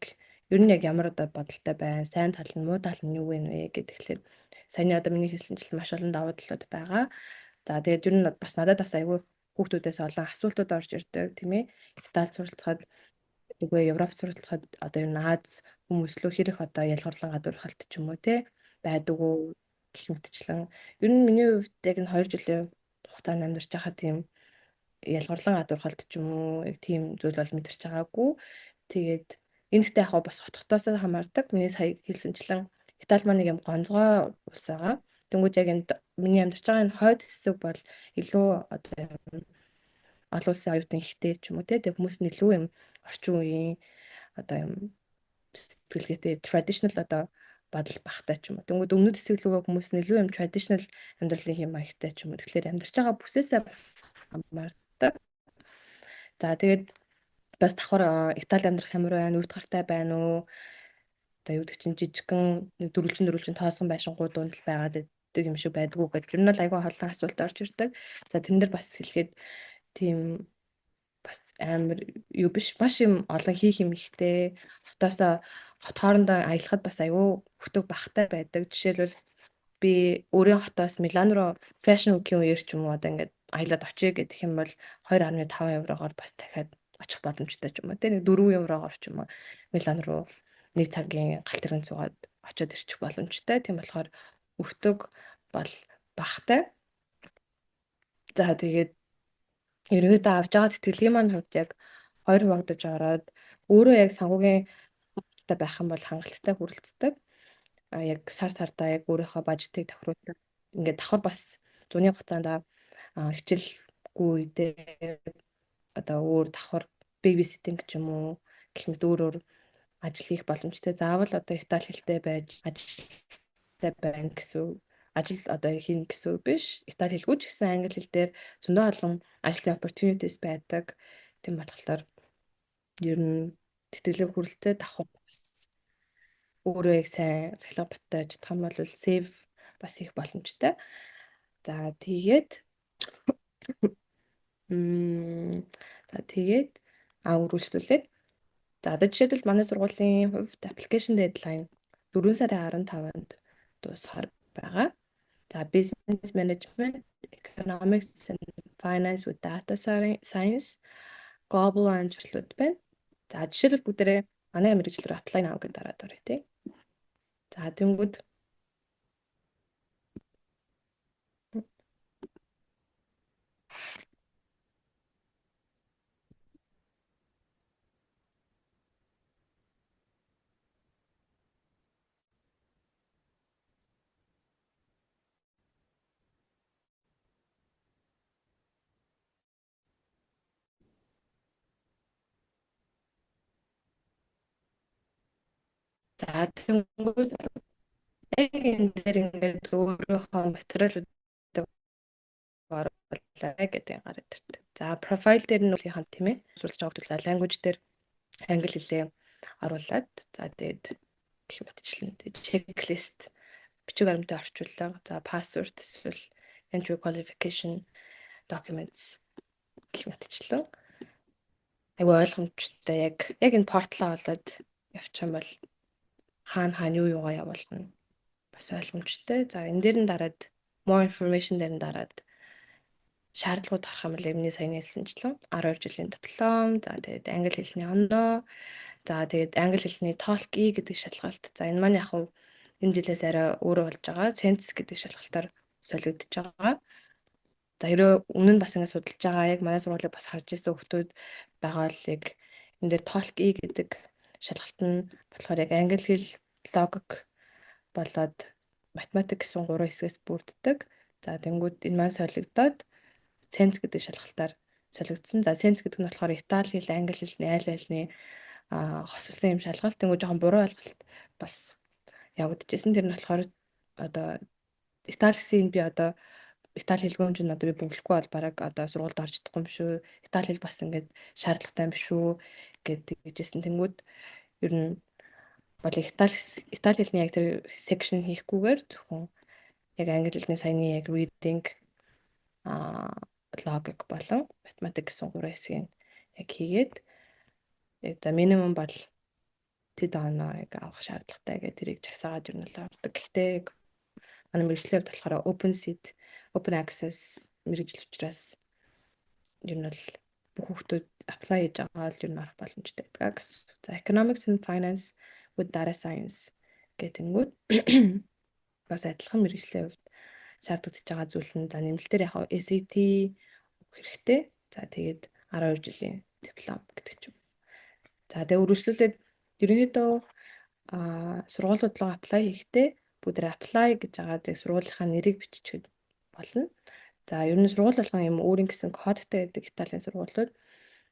ер нь яг ямар одоо бодолтой байна, сайн тал нь, муу тал нь юу вэ гэхэлэр саяны одоо миний хэлсэнчлэн маш олон давуу талууд байгаа. За тэгээд ер нь бас надад бас аягүй хүүхдүүдээс олон асуултууд орж ирдэг тийм ээ. Италид суралцахад үгүй Европ суралцахад одоо ер нь Аз хүмүүс лөө хэрэг одоо ялгарлан гадуурхалт ч юм уу те байдаг уу гэх мэтчлэн ер нь миний хувьд яг энэ 2 жилийн хугацаанд амьдарч байгаа тийм ялгарлан гадуурхалт ч юм уу яг тийм зүйл бол мэдэрч байгаагүй. Тэгээд энэ ихтэй яг бас хотготоос хамаардаг. Миний сая хэлсэнчлэн Итали маань нэг юм гонцгой улс байгаа. Тэнгүүд яг энэ миний амьдарч байгаа энэ хойд хэсэг бол илүү одоо олон улсын оюутан ихтэй ч юм уу те тэг хүмүүс нь илүү юм орчин үеийн одоо юм сэтгэлгээтэй traditional одоо бодол багтай ч юм уу. Тэнгүүд өмнөд хэсэг рүү хүмүүс нь илүү юм traditional амьдралын хэм маягтай ч юм уу. Тэгэхээр амьдарч байгаа бүсээсээ бас хамаардаг. За тэгээд бас давхар Итали амьдрах ямар байна, өвд гартай байна уу? Одоо юу гэдэг чинь жижигхэн дөрвөлжин тоосон байшингууд дунд л байгаад байдаг юм шиг байдгүй гэдэг. Тэр нь бол айгүй холон асуулт орж ирдэг. За тэрэн дээр бас хэлэхэд тийм бас амар юу биш маш юм олон хийх юм ихтэй хотоосоо хот хоорондоо аялахад бас аюу хөтөг бахтай байдаг. Жишээлбэл би өөрийн хотоос Милан руу фэшн үеийн үеэр ч юм уу одоо ингээд аялаад очие гэх юм бол 2.5 еврогоор бас дахиад очих боломжтой ч юм уу. Тэ нэг 4 еврогоор ч юм уу Милан руу нэг цагийн галт тэрэн цугаад очиод ирчих боломжтой. Тийм болохоор өвтөг бол бахтай. За тэгээд ерөөдөө авж байгаа тэтгэлгийн маань хувьд яг 2 хуваагдаж ороод өөрөө яг санхүүгийн хангалттай байх юм бол хангалттай хүрэлцдэг. Яг сартаа яг өөрийнхөө бажетыг тохируулдаг. Ингээд давхар бас зуны хугацаанд хичээлгүй үедээ одоо өөр давхар бэбиситинг ч юм уу гэх мэт өөр ажил хийх боломжтой. Заавал одоо Итали хэлтэй байж ажилтай байна гэсэн ажил одоо хийнэ гэсэн биш. Итали хэлгүй ч гэсэн англи хэл дээр зөндөө олон ажлын opportunities байдаг. Тийм болохоор ер нь тэтгэлэг хүрэлцээ давхар өөрөө яг сайн цахилгаан баттай чадах юм бол save бас их боломжтой. За тэгээд За тэгээд үргэлжлүүлээд. За одоо жишээлбэл манай сургуулийн хувьд application deadline 4 сарын 15-нд дуусахаар байгаа. За business management, economics and finance with data science, global анжилтууд байна. За жишээлбэл бүгдээрээ манай мэргэжлээр apply now гэж дараад орё тий. За тэнгүүд за тэнгүүд яг энэ дээр ингээд өөрийнхөө материалуудыг оруулаа гэдэг гараад ирдэг. За profile дээр нь өөрийнхөө тийм ээ сурч байгаа хөтөл language дээр англи хэлээ оруулаад за тэгээд гэх мэтчлэн checklist бичиг баримтаа орчуулга. За password эсвэл entry qualification documents гэх мэтчлэн айгүй ойлгомжтой яг энэ портлоо болоод явчих юм бол хаана юу юугаа явуулна бас ойлгомжтой. За энэ дээр нь дараад more information дээр нь дараад шаардлагууд харах юм бол өмнө сая хэлсэнчлэн 12 жилийн диплом, за тэгээд англи хэлний оноо, за тэгээд англи хэлний TOEFL гэдэг шалгалт. За энэ маань яг хуу энэ жилээс арай өөрөө болж байгаа. Census гэдэг шалгалтаар солигдож байгаа. За хэрвээ өмнө нь бас ингэ судалж байгаа яг манай сургуулийг бас харж ирсэн хүмүүс байгаа л яг энэ дээр TOEFL гэдэг шалгалт нь болохоор яг англи хэл, логик болоод математик гэсэн 3 хэсгээс бүрддэг. За тэнгууд энэ маань солигдоод Sense гэдэг шалгалтаар солигдсон. За Sense гэдэг нь болохоор Итали хэл, англи хэлний айл айлны хосолсон юм шалгалт. Тэнгууд жоохон буруу ойлголт бас явагдчихсэн. Тэр нь болохоор одоо Итали гэсэн би одоо Итали хэлгөөнч нь одоо би бүглэхгүй бол бараг одоо сургуульд орж идэхгүй юм шүү. Итали хэл бас ингээд шаардлагатай юм шүү гэдэг гэжсэн. Тэнгууд ер нь бол Итали хэлний яг тэр section хийхгүйгээр зөвхөн яг англи хэлний саяны яг reading логик болон математик гэсэн 3 хэсгийг яг хийгээд яг за минимум бол тэд оноо яг авах шаардлагатай гэдэг тэрийг чагсаагаад ер нь л авдаг. Гэхдээ яг манай мэргэжлийн хувьд болохоор open seat, open access мэргэжил учраас ер нь бол бүх хүүхдүүд apply хийж байгаа л ер нь арах боломжтой байдаг гэсэн. За economics and finance with data science гэтэнгүүд бас адилхан мэргэжлийн хувьд шаардлагатай байгаа зүйл нь за нэмэлтээр яг SAT өгөх хэрэгтэй. За тэгээд 12 жилийн диплом гэдэг ч юм. За тэгээд үргэлжлүүлээд ерөнхийдөө сургуулиуд руу apply хийхдээ бүгд apply гэж байгаа тэгээд сургуулийнхаа нэрийг биччихэд болно. За ер нь сургууль болгон юм өөрийн гэсэн кодтай байдаг Италийн сургуулиуд.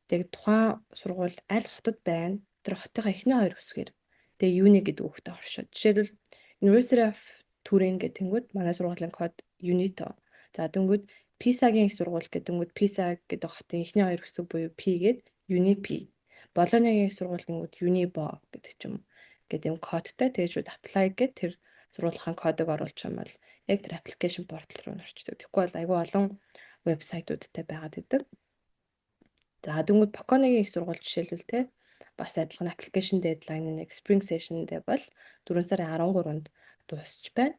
Тэгээд тухайн сургууль аль хотод байна. Тэр хотынхаа эхний хоёр хэсгээр тэгээд юуны гэдэг үгтэй оршоод. Жишээлбэл University of Turin гэтэнгүүд манай сургуулийн код UNITO. За тэнгүүд Pisa-гийн их сургууль гэтэнгүүд Pisa гэдэг хотын эхний хоёр хэсэг буюу P гээд UNIP. Болониагийн их сургууль гэнгүүд UNIBO гэдэг ч юм гэдэг юм кодтай тэгээд шууд apply гэд тэр сургуулийн кодыг оруулах юм бол яг тэр application portal руу орчдөг. Тэгэхгүй бол айгүй олон вебсайтуудтай байгаад идэг. За тэнгүүд Bocconi-гийн их сургууль жишээлбэл те бас адилхан application deadline нэг spring session дээр бол 4 сарын 13-нд дуусч байна.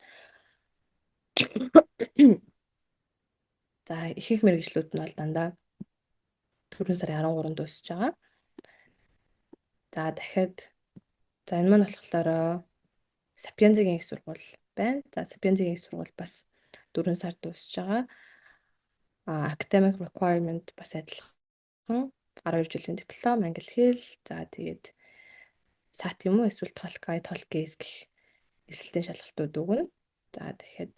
За ихэнх мэргэжлүүд нь бол дандаа 4 сарын 13-нд дуусч байгаа. За дахиад за энэ маань болохоор Sapienza-гийн их сургууль байна. За Sapienza-гийн их сургууль бас 4 сард дуусч байгаа. Academic requirement бас адилхан 12 жилийн диплом, англи хэл, за тэгээд SAT юм уу эсвэл TOEFL-case гэх эсэлтийн шалгалтууд өгнө. За тэгэхээр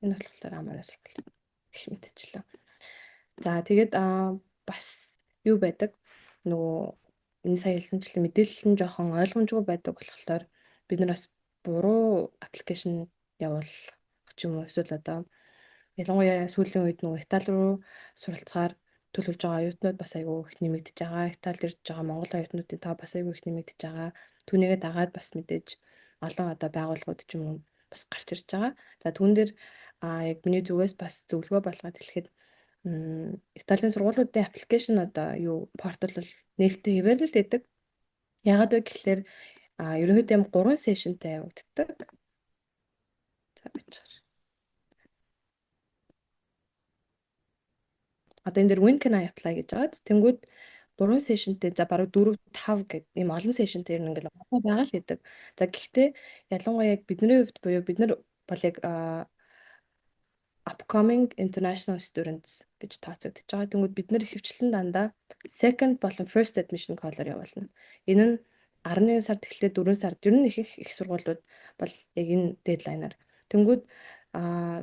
энэ болохоор манай сургууль гэх мэтчлээ. За тэгээд бас юу байдаг? Нөгөө энэ сая хэлсэнчлэн мэдээлэл нь жоохон ойлгомжгүй байдаг болохоор бид нар бас буруу аппликейшн явуулах ч юм уу эсвэл одоо ялангуяа сүүлийн үед нөгөө Итали руу суралцахаар төлөвлөж байгаа оюутнууд бас айгүй их нэмэгдэж байгаа. Италид ирж байгаа Монгол оюутнуудын тав бас айгүй их нэмэгдэж байгаа. Түүнийгээ дагаад бас мэдээж олон одоо байгууллагууд ч юм уу бас гарч ирж байгаа. За түүн дээр яг миний зүгээс бас зөвлөгөө болгоод хэлэхэд Италийн сургуулиудын аппликейшн одоо юу портал бол нээлттэй хэвээр л байдаг. Ягаад вэ гэхээр ерөнхийдөө 3 сешнтэй явагддаг. За бичиж. Одоо энэ дэр when can I apply гэж байгаад тэнгууд 3 сешнтэй за баруун 4 5 гэдэг ийм олон сешнтэй ер нь ингээл байгаа л гэдэг. За гэхдээ ялангуяа яг бидний хувьд буюу бид нар бол яг upcoming international students гэж тооцогдож байгаа. Тэнгүүд бид нар ихэвчлэн дандаа second болон first admission call-оор явуулна. Энэ нь 11 сард эхлээд 4 сард ер нь их сургуулиуд бол яг энэ дедлайнаар. Тэнгүүд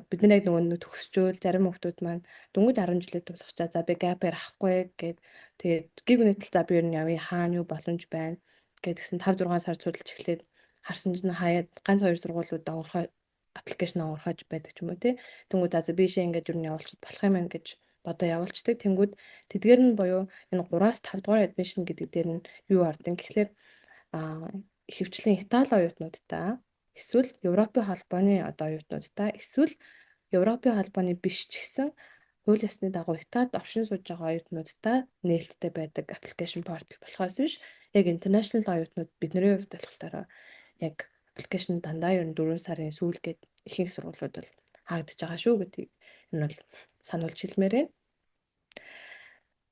бид нар яг нөгөө төгсчөөл зарим хүмүүс маань дөнгөж 10 жилээ тусахчаа за би gap-ээр авахгүй гэд тэгээд гиг үнэтэл за би ер нь явъя хаана юу боломж байна гэдгсэн 5 6 сар судалж эхлээд харсан чинь хаяад ганц хоёр сургуулиудаа орохоо аппликейшн онгорхож байдаг ч юм уу тий. Тэнгүүд за бишээ ингээд юу н явуулчихад болох юм байна гэж бодоо явуулцдаг. Тэнгүүд тэдгээр нь буюу энэ 3-аас 5 дугаар адмишн гэдэг дээр нь юу ардын гэхлээр ихэвчлэн Итали оюутнуудтай эсвэл Европын холбооны одоо оюутнуудтай эсвэл Европын холбооны биш ч гэсэн хууль ёсны дагуу Италид оршин сууж байгаа оюутнуудтай нээлттэй байдаг аппликейшн портал болохоос биш яг international оюутнууд бидний хувьд болохоор яг аппликейшн дандаа ер нь 4 сарын сүүл гээд ихэнх сургуулиуд бол хаагдж байгаа шүү гэдгийг энэ бол сануулж хэлмээр байна.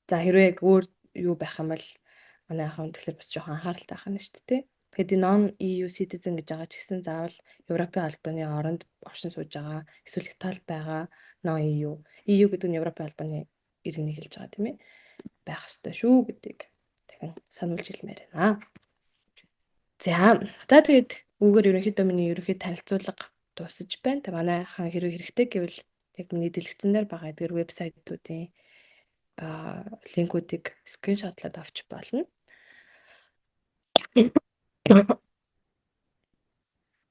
За хэрвээ яг өөр юу байх юм бол манай ахын тэгэхээр бас жоохон анхааралтай байх нь шүү дээ. Тэгэхээр non EU citizen гэж байгаа ч гэсэн заавал Европын албаны оронд оршин сууж байгаа эсвэл Италид байгаа non EU. EU гэдэг нь Европын албаны иргэнийг хэлж байгаа тийм ээ. Байх ёстой шүү гэдгийг дахин сануулж хэлмээр байна. За тэгээд үүгээр ерөнхийдөө миний ерөнхий танилцуулга дуусаж байна. Тэг манай хаан хэрэгтэй гэвэл яг миний дэлгэцэн дээр байгаа эдгээр вебсайтуудын линкүүдийг скриншотлоод авч болно.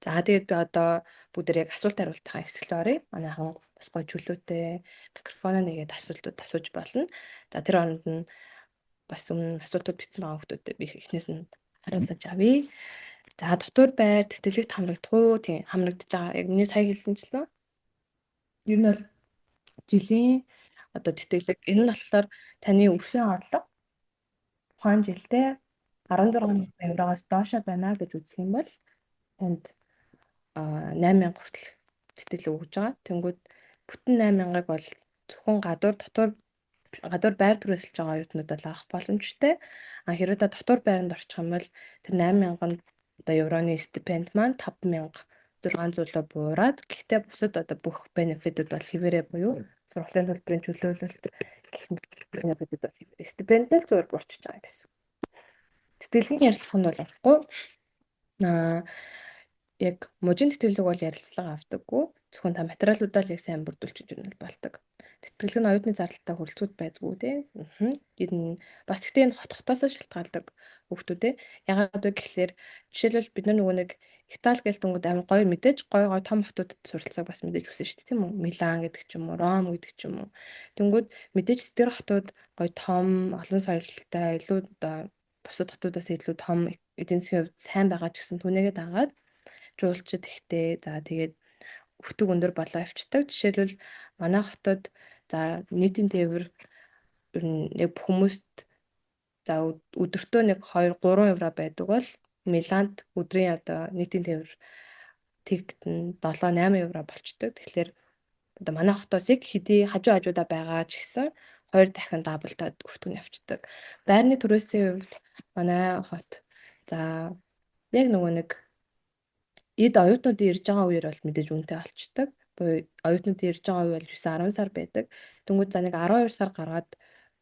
За тэгээд би одоо бүгдээр яг асуулт хариултаа хэсэгт оръё. Манай хаан бас гоё чөлөөтэй микрофоноо нэгээд асуултууд асууж болно. За тэр хооронд нь бас өмнө асуултууд бичсэн байгаа хүмүүстэй би эхнээс нь хариулж авъя. За дотор байр тэтгэлэгт хамрагдах уу? Тийм хамрагдаж байгаа. Яг миний сая хэлсэнчлээ. Ер нь бол жилийн одоо тэтгэлэг энэ нь болохоор таны өрхийн орлого тухайн жилдээ 16,000 евроос доош байна гэж үзэх юм бол танд 8,000 хүртэл тэтгэлэг өгж байгаа. Тэнгүүд бүтэн 8,000-ыг бол зөвхөн гадуур байр түрээсэлж байгаа оюутнууд л авах боломжтой. Хэрвээ та дотор байранд орчих юм бол тэр 8,000 одоо евроны стипенд маань 5,600-оор буураад гэхдээ бусад одоо бүх бенефитүүд бол хэвээрээ буюу сургуулийн төлбөрийн чөлөөлөлт гэх мэт бенефитүүд бол хэвээрээ стипендтэй зүгээр буурчихж байгаа гэсэн. Тэтгэлгийн ярилцлага нь бол авахгүй. Яг мужийн тэтгэлэг бол ярилцлага авдаггүй. Зөвхөн та материалуудаа л яг сайн бүрдүүлж өгч нь болдог. Тэтгэлэг нь оюутны зардалтай хүрэлцүүд байдгүй тий. Энэ бас гэхдээ энэ хотоос шалтгаалдаг хүүхдүүдээ. Ягаад вэ гэхээр жишээлбэл бид нар нөгөө нэг Итали гэл тэнгууд амар гоё мэдээж гоё том хотуудад суралцах бас мэдээж үсэн шүү дээ тийм үү? Милан гэдэг ч юм уу, Ром гэдэг ч юм уу. Тэнгууд мэдээж тэр хотууд гоё том, олон соёлтой, илүү одоо бусад хотуудаас илүү том эдийн засгийн хувьд сайн байгаа ч гэсэн түүнийгээ дагаад жуулчд ихтэй за тэгээд өртөг өндөр болоо авчдаг. Жишээлбэл манай хотод за нийтийн тээвэр ер нь яг хүмүүст за өдөртөө нэг 2 3 евро байдаг бол Миланд өдрийн одоо нийтийн тээвэр тикет нь 7 8 евро болчдөг. Тэгэхээр одоо манай хотоос яг хэдий хажуудаа байгаа ч гэсэн 2 дахин даблтаад өртгөн явцдаг. Байрны түрээсийн хувьд манай хот за яг нөгөө нэг эд оюутнуудын ирж байгаа үеэр бол мэдээж үнэтэй олчдаг. Буюу оюутнуудын ирж байгаа үе бол 9-10 сар байдаг. Тэнгүүд за нэг 12 сар гаргаад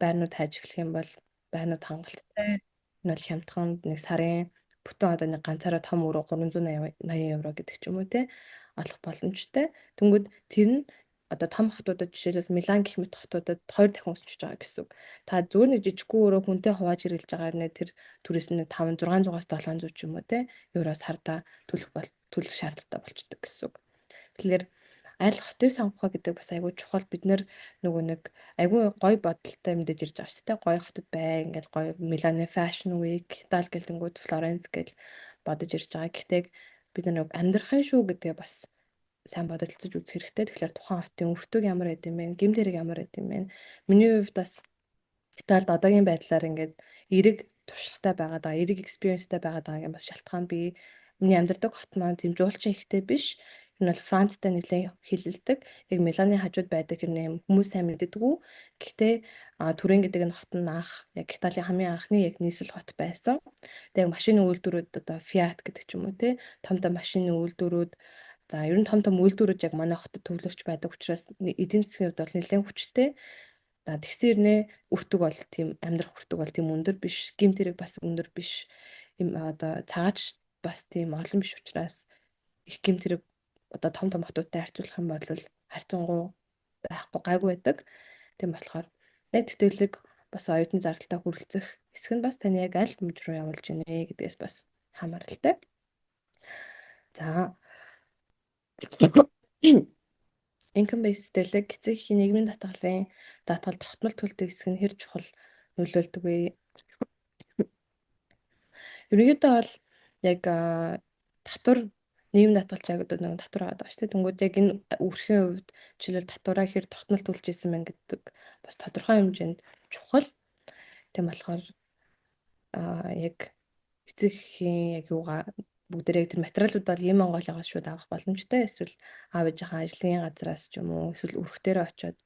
байрнууд хайж эхлэх юм бол байрнууд хангалттай. Энэ бол хямдхан нэг сарын бүтэн одоо нэг ганцаараа том өрөө 380 евро гэдэг ч юм уу те олох боломжтой. Тэнгүүд тэр нь одоо том хотуудад жишээлбэл Милан гэх мэт хотуудад 2 дахин өсөж байгаа гэсэн үг. Та зүгээр нэг жижиггүй өрөө хүнтэй хувааж ирэлж байгаа нэ тэр түрээс нь 5 600-аас 700 ч юм уу те евро сарда төлөх шаардлагатай болчдөг гэсэн үг. Тэгэхээр аль хотыг сонгох гэдэг бас айгүй чухал. Бид нөгөө нэг айгүй гоё бодолтой мэдээж ирж байгаа шүү дээ. Гоё хотод бай, ингээл гоё Миланы Fashion Week, Итали гэлэнгүүд Флоренц гэл бодож ирж байгаа. Гэхдээ бид нэг амьдрахын шүү гэдгээ бас сайн бодолцож үзэх хэрэгтэй. Тэгэхээр тухайн хотын өртөг ямар байд юм бэ? Гэмт хэрэг ямар байд юм бэ? Миний хувьд бас Италид одоогийн байдлаар ингээд эрэг туршлагатай байгаад байгаа, эрэг experienceтай байгаад байгаа юм бас шалтгаан би миний амьдардаг хот маань тийм жуулчин ихтэй биш. Энэ бол Францтай нэлээд хилэлдэг. Яг Миланы хажууд байдаг хэрнээ хүмүүс сайн мэддэггүй. Гэхдээ Турин гэдэг энэ хот нь яг Италийн хамгийн анхны яг нийслэл хот байсан. Тэгээ яг машины үйлдвэрүүд одоо Fiat гэдэг ч юм уу те том том машины үйлдвэрүүд за ер нь том том үйлдвэрүүд яг манай хотод төвлөрч байдаг учраас эдийн засгийн хувьд бол нэлээд хүчтэй. Тэгсэрнээ өртөг бол тийм амьдрах өртөг бол тийм өндөр биш. Гэмт хэрэг бас өндөр биш. Им одоо цагаач бас тийм олон биш учраас их гэмт хэрэг одоо том том хотуудтай харьцуулах юм бол харьцангуй байхгүй гайгүй байдаг. Тийм болохоор яг тэтгэлэг бас оюутны зардалтаа хүрэлцэх хэсэг нь бас таны яг аль мужид руу явуулж ийнэ гэдгээс бас хамааралтай. За income based тэтгэлэг эцэг эхийн нийгмийн татгалын даатгалд тогтмол төлдөг хэсэг нь хэр чухал нөлөөлдөг вэ? Ерөнхийдөө бол яг татвар нийгэм татгалч яг одоо нэг татвар аваад байгаа шүү дээ. Тэнгүүд яг энэ үрхийн хувьд жишээлбэл татвараа хэр тогтмол төлж исэн мэн гэдэг бас тодорхой хэмжээнд чухал. Тийм болохоор яг эцэг эхийн яг юугаа бүгдээрээ тэр материалууд бол Юм Монголоос шууд авах боломжтой. Эсвэл аав ээжийнхээ ажлын газраас ч юм уу эсвэл өрхтөрөө очиод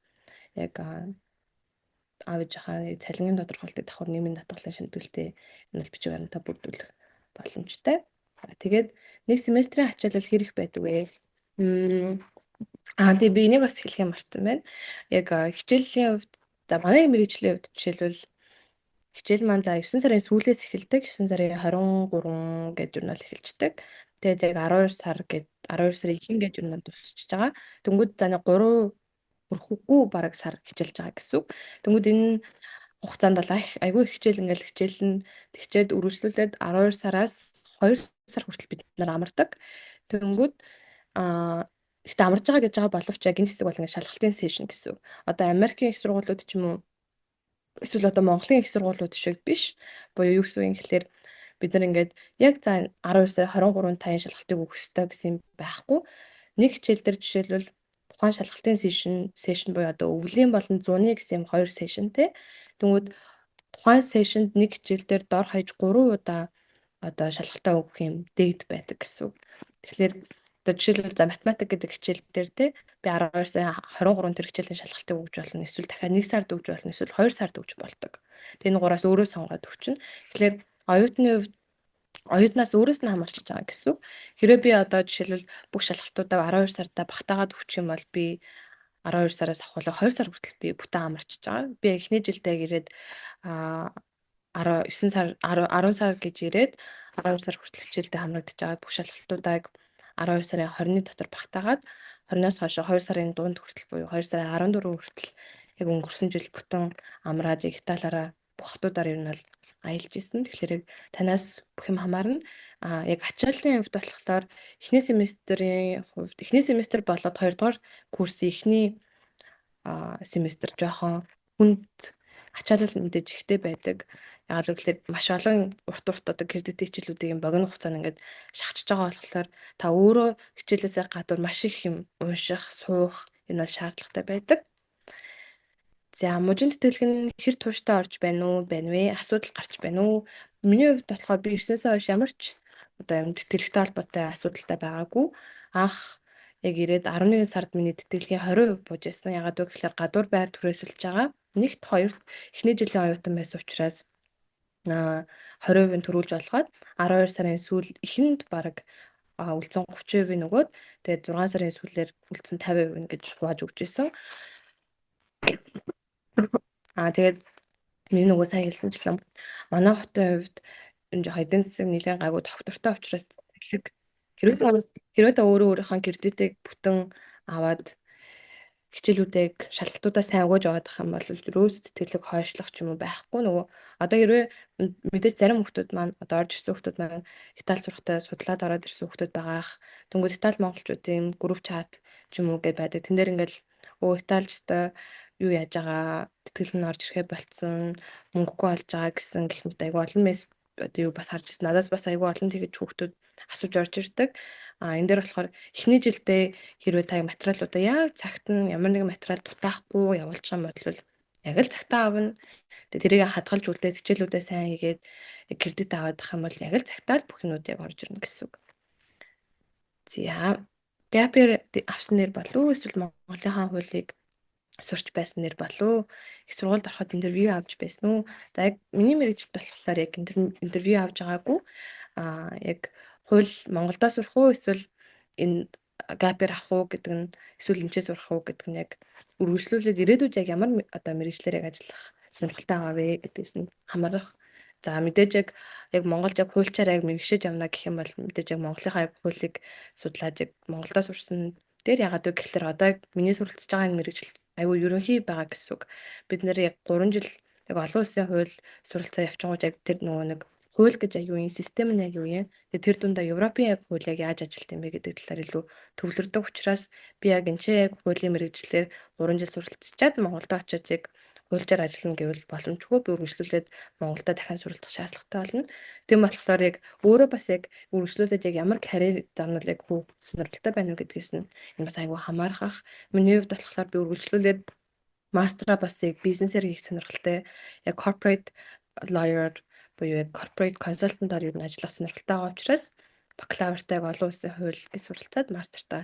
яг аав ээжийнхээ цалингийн тодорхойлолтыг давхар нийгмийн татгалын шимтгэлтэй энэ бол бичиг баримтаа бүрдүүлэх боломжтой. Тэгээд нэг семестрийн ачаалал хэрэг байдаг вэ? Тэгээ би энийг бас хэлэх юм мартсан байна. Яг хичээлийн хувьд за манай мэргэжлийн хувьд жишээлбэл хичээл маань за 9 сарын сүүлээс эхэлдэг. 9 сарын 23 гэж юу нь эхэлждэг. Тэгээд яг 12 сар гээд 12 сарын ихэнх гэж юу нь дуусчихж байгаа. Тэнгүүд за нэг 3 өрөхгүй бараг сар хичээлж байгаа гэсэн үг. Тэнгүүд энэ хугацаанд бол айгүй хичээл ингээл хичээлэн тэгчээд үргэлжлүүлээд 12 сараас 2 сар хүртэл бид нар амардаг. Тэнгүүд гэхдээ амарж байгаа гэж байгаа боловч яг энэ хэсэг бол ингээд шалгалтын сешн гэсэн үг. Одоо Америкийн их сургуулиуд ч юм уу эсвэл одоо Монголын их сургуулиуд шиг биш. Буюу юу гэсэн юм гэхэлэр бид нар ингээд яг за 12 сарын 23-нд тань шалгалтыг өгөх ёстой гэсэн байхгүй. Нэг хичээл дээр жишээлбэл тухайн шалгалтын сешн буюу одоо өвлийн болон зуны гэсэн юм 2 сешнтэй. Тэнгүүд тухайн сешнд нэг хичээл дээр дор хаяж 3 удаа одоо шалгалтаа өгөх юм дээд байдаг гэсэн үг. Тэгэхээр одоо жишээлбэл за математик гэдэг хичээл дээр те би 12 сарын 23 тэр хичээлийн шалгалтыг өгж болно. Эсвэл дахиад 1 сард өгж болно. Эсвэл 2 сард өгж болдог. Тэгээ энэ гураас өөрөө сонгоод өгчнө. Тэгэхээр оюутны хувьд оюутнаас өөрөөс нь хамаарч байгаа гэсэн үг. Хэрэв би одоо жишээлбэл бүх шалгалтуудаа 12 сарда багтаагаад өгчих юм бол би 12 сараас ахвал 2 сар хүртэл би бүтэн амарчж байгаа. Би эхний жилдээ ирээд 19 сар 10 сар гэж ирээд 12 сар хүртэл хичээлдээ хамрагдаж байгаа бүх шалгалтуудаа 12 сарын 20-ны дотор багтаагаад 20-оос хойш 2 сарын дунд хүртэл буюу 2 сарын 14 хүртэл яг өнгөрсөн жил бүтэн амраад Италиараа бүх хотуудаар ер нь бол аялж исэн. Тэгэхээр яг танаас бүх юм хамаарна. Яг ачааллын хувьд болохоор эхний семестр болоод 2 дугаар курсын эхний семестр жоохон хүнд ачаалал мэдээж ихтэй байдаг. Яг гэвэл маш олон урт одоо кредит хичээлүүдийг богино хугацаанд ингээд шахчихж байгаа болохоор та өөрөө хичээлээсээ гадуур маш их юм унших, суух энэ бол шаардлагатай байдаг. За мужийн тэтгэлэг нь хэр тууштай орж байна уу вэ? Асуудал гарч байна уу? Миний хувьд болохоор би 9-ээс хойш ямар ч одоо юм тэтгэлэгтэй холбоотой асуудалтай байгаагүй. Анх яг ирээд 11 сард миний тэтгэлгийн 20% бууж ирсэн. Ягаад гэвэл гадуур байр түрээсэлж байгаа. Нэгт хоёрт эхний жилийн оюутан байсан учраас 20% төрүүлж олгоод 12 сарын сүүл эхэнд баг үлдсэн 30% нөгөөд тэгээд 6 сарын сүүлээр үлдсэн 50% гэж хувааж өгч ирсэн. Тэгээд миний нөгөө сайн хэлсэнчлэн манай хотын хувьд энэ жоо эдийн засгийн нэлээд гайгүй тогтвортой учраас хэрвээ та өөрийнхөө кредитийг бүтэн аваад хичээлүүдийг шалгалтуудаа сайн өгөөж яваад ах юм бол ерөөс тэтгэлэг хойшлох ч юм уу байхгүй. Нөгөө одоо хэрвээ мэдээж зарим хүмүүс маань одоо орж ирсэн хүмүүс маань Итали сурахтаа судлаад ороод ирсэн хүмүүс байгаах. Тэнгүүд Итали монголчуудын групп чат ч юм уу гэдээ байдаг. Тэн дээр ингээл Италичтай юу яаж байгаа, тэтгэл нь орж ирэхэ болцсон, мөнгөгүй болж байгаа гэсэн гэх мэт айгүй олон одоо юу бас харж ирсэн. Надаас бас айгүй олон тэгэж хүүхдүүд асууж орж ирдэг. Энэ дээр болохоор эхний жилдээ хэрвээ та материалуудаа яг цагт нь ямар нэгэн материал дутаахгүй явуулж байгаа юм бол яг л цагтаа авна. Тэгээ тэрийг хадгалж үлдээ хичээлүүдээ сайн хийгээд кредит аваад ах юм бол яг л цагтаа л бүх юмуд яг орж ирнэ гэсэн үг. За gap year авсан нэр болов уу эсвэл Монголынхаа хуулийг сурч байсан нэр болов уу? Их сургуульд ороход интервью авч байсан уу? За яг миний мэргэжилт болохоор яг интервью авч байгаагүй. Яг хууль Монголдоо сурах уу эсвэл энэ gap year авах уу гэдэг нь эсвэл энэчээ сурах уу гэдэг нь яг үргэлжлүүлээд ирээдүйд яг ямар одоо мэргэжлэр яг ажиллах сонирхолтой байгаа вэ гэдгээс нь хамаарах. За мэдээж яг Монголд яг хуульчаар яг мэргэшиж явна гэх юм бол мэдээж яг Монголынхаа яг хуулийг судлаад яг Монголдоо сурсан дээр ягаад вэ гэхээр одоо яг миний суралцж байгаа мэргэжил айгүй ерөнхий байгаа гэсэн үг. Бид нэр яг 3 жил яг олон улсын хууль суралцаа явчихгооч яг тэр нөгөө нэг хууль гэж аюу юм систем нь яг юу юм. Тэгээ тэр дундаа Европын яг хууль яг яаж ажилт юм бэ гэдэг талаар илүү төвлөрдөг учраас би яг энэ яг хуулийн мэргэжлэр 3 жил суралцчаад Монголд очиод яг хуульчаар ажиллана гэвэл боломжгүй би үргэлжлүүлээд Монголда дахин суралцах шаардлагатай болно. Тийм болохоор яг өөрөө бас яг үргэлжлүүлээд яг ямар карьер замнал яг хүү сонирхолтой байна уу гэдгээс нь энэ бас айгүй хамаарах ах. Миний хувьд болохоор би үргэлжлүүлээд мастера бас яг бизнесээр хийх сонирхолтой. Яг corporate lawyer буюу яг corporate consultant-аар юу ажиллах сонирхолтой байгаа учраас бакалавртайг олон улсын хууль гэж суралцаад мастертаа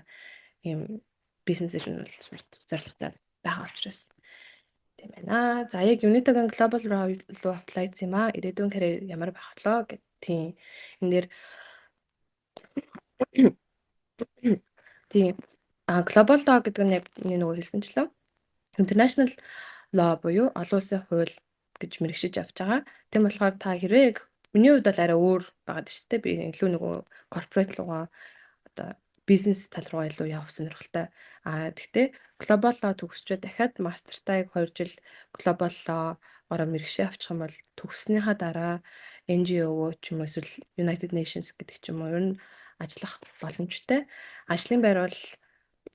ийм бизнесээр нь бол суралцах зорилготой байгаа учраас тийм байна. За яг Unitaгийн Global руу apply хийсэн юм аа. Ирээдүйн карьер ямар байх болоо гэх тийм. Энэ дээр тийм Global Law гэдэг нь яг нөгөө хэлсэнчлээ. International Law буюу олон улсын хууль гэж мэрэгшиж авч байгаа. Тийм болохоор та хэрвээ яг миний хувьд бол арай өөр байгаад шүү дээ. Би илүү нөгөө corporate руугаа одоо бизнес тал руу илүү явах сонирхолтой. Гэхдээ Global Law төгсчөө дахиад мастертайг 2 жил Global Law-ороо мэргэшээ авчих юм бол төгснөхийн дараа NGO ч юм уу эсвэл United Nations гэдэг ч юм уу ер нь ажиллах боломжтой. Ажлын байр бол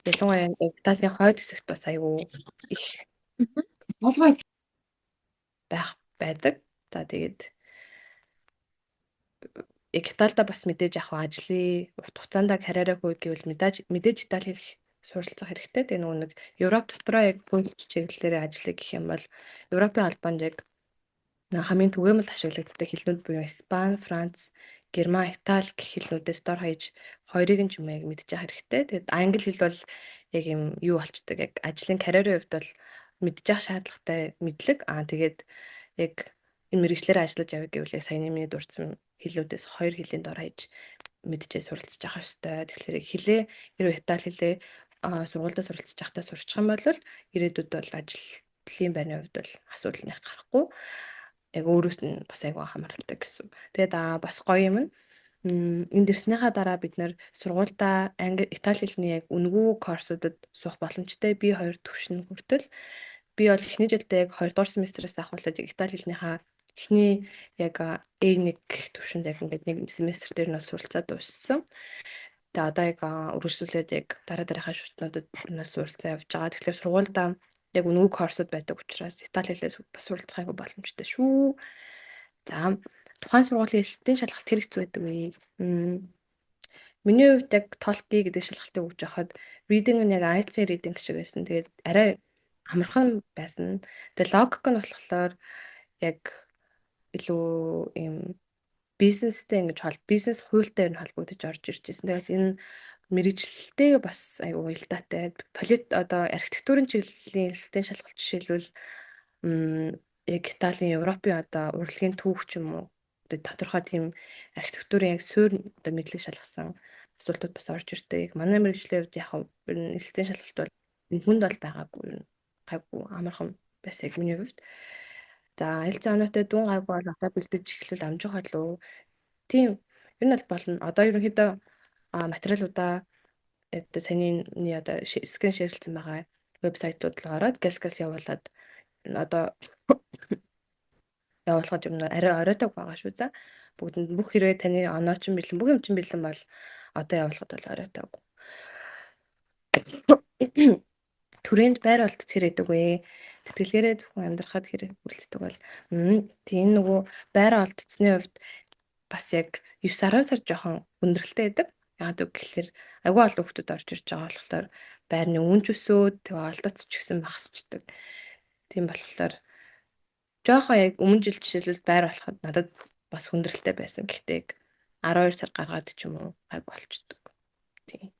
ялангуяа Италийн хойд хэсэгт бас аюу их болгоо байдаг. За тэгээд Италида бас мэдээж яг ажлын урт хугацаанд карьераа хөөе гэвэл мэдээж Итали хэлэх суралцах хэрэгтэй. Тэгээ нөгөө нэг Европ дотроо яг хууль чиглэлээр ажиллая гэх юм бол Европын албанд яг хамгийн түгээмэл ашиглагддаг хэлнүүд буюу Испани, Франц, Герман, Итали гэх хэлнүүдээс дор хаяж хоёрыг нь ч юм яг мэдчих хэрэгтэй. Тэгээд англи хэл бол яг юм юу болчдөг яг ажлын карьерийн хувьд бол мэдчих шаардлагатай мэдлэг. Тэгээд яг энэ мэргэжлэр ажиллаж явъя гэвэл яг саяны миний дурдсан хэлнүүдээс хоёр хэлний дор хаяж мэдчихээ суралцж байгаа ёстой. Тэгэхээр хэлээ хэрвээ Итали хэлээ сургуультай суралцж байхдаа сурчих юм бол ирээдүйд бол ажлын байрны хувьд бол асуудал нэг гарахгүй. Яг өөрөөс нь бас айгүй хамааралтай гэсэн. Тэгээд бас гоё юм нь энэ дэрснийхаа дараа бид нэр сургуультай Итали хэлний яг үнэгүй курсуудад суух боломжтой. Би 2 төвшин хүртэл би бол эхний жилдээ яг 2 дугаар семестрээс ахуулаад яг Итали хэлнийхаа эхний яг A1 төвшөнд яг ингээд нэг семестр дээр нь суралцаад дууссан. Тэгээ одоо яг үргэлжлүүлээд яг дараагийнхаа шүтнүүдэд нас суралцаа явж байгаа. Тэгэхээр сургуультай яг үнэгүй курсууд байдаг учраас Итали хэлээс бас суралцах айгүй боломжтой шүү. За тухайн сургуулийн элсэтийн шалгалт хэрэг зүй байдаг вэ? Миний хувьд яг TOEFL гэдэг шалгалтыг өгч байхад reading нь яг IELTS reading шиг байсан. Тэгээд арай амархан байсан. Тэгээд логик нь болохоор яг илүү юм бизнестэй ингэж бизнес хуультай ер нь холбогдож орж ирж байсан. Тэгээс энэ мэрэгжилтэй бас аюу уялдаатай. Одоо архитектурын чиглэлийн элсэтийн шалгалт жишээлбэл яг Италийн Европын одоо урлагийн түүх ч юм уу тодорхой тийм архитектурын яг суурь одоо мэдлэг шалгасан асуултууд бас орж ирдэг. Манай мэрэгжлийн хувьд яг элсэтийн шалгалт бол хүнд бол байгаагүй юм. Гайгүй амархан бас яг миний хувьд. За аль зоонотой дүн гайгүй бол одоо бэлдэж эхлүүл амжих болов. Тийм ер нь бол болно. Одоо ерөнхийдөө материалуудаа одоо саний одоо скрин шеэрлсэн байгаа вебсайтууд руу ороод гэлс явуулаад одоо явуулахад юм арай оройтойг байгаа шүү за. Бүгдэнд бүх хэрэг таны оноо ч бэлэн бүх юм ч бэлэн бол одоо явуулахад бол оройтойг. Түрээнд байр олдох хэрэгтэй вэ? Тэтгэлгээрээ зөвхөн амьдрахад хэрэг үлддэг бол тийм нөгөө байр олдсны хувьд бас яг 9-10 сар жоохон хүндрэлтэй байдаг. Яагаад гэвэл агүй олон хүмүүс орж ирж байгаа болохоор байрны үнж өсөөд тэгээ олдоц ч гэсэн багасчдаг. Тийм болохоор жоохон яг өмнө жил жишээлбэл байр болоход надад бас хүндрэлтэй байсан. Гэхдээ яг 12 сар гаргаад ч юм уу гайг болчдөг. Тийм.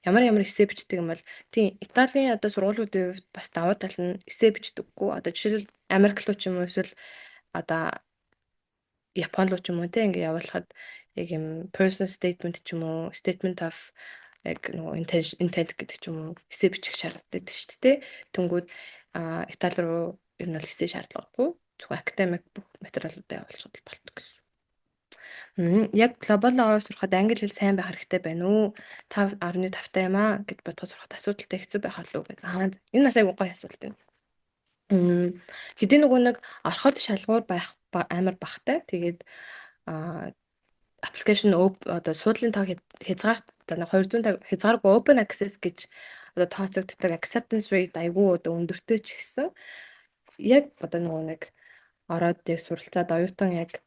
Ямар эссе бичдэг юм бол тийм Италийн одоо сургуулиудын хувьд бас даваа тал нь эссе бичдэггүй. Одоо жишээлбэл Америк руу ч юм уу эсвэл одоо Япон руу ч юм уу те ингээ явуулахад яг юм personal statement ч юм уу statement of яг нөгөө intent гэдэг ч юм уу эссе бичих шаардлагатай шүү дээ. Тэнгүүд Итали руу ер нь бол эссе шаардлагагүй. Зөвхөн академик бүх материалуудаа явуулчихад л болдог гэсэн. Яг глобал аваа сурахад англи хэл сайн байх хэрэгтэй байна уу? 5.5 юм аа гэж бодоход сурахад асуудалтай хэцүү байх болов уу гэдэг. Энэ бас айгүй гоё асуулт байна. Хэдий нөгөө нэг ороход шалгуур байх амар багтай. Тэгээд application одоо суудлын тоо хязгаарт за 250 хязгааргүй open access гэж одоо тооцогддог acceptance rate айгүй одоо өндөртэй ч гэсэн яг одоо нөгөө нэг ороод яг суралцаад оюутан яг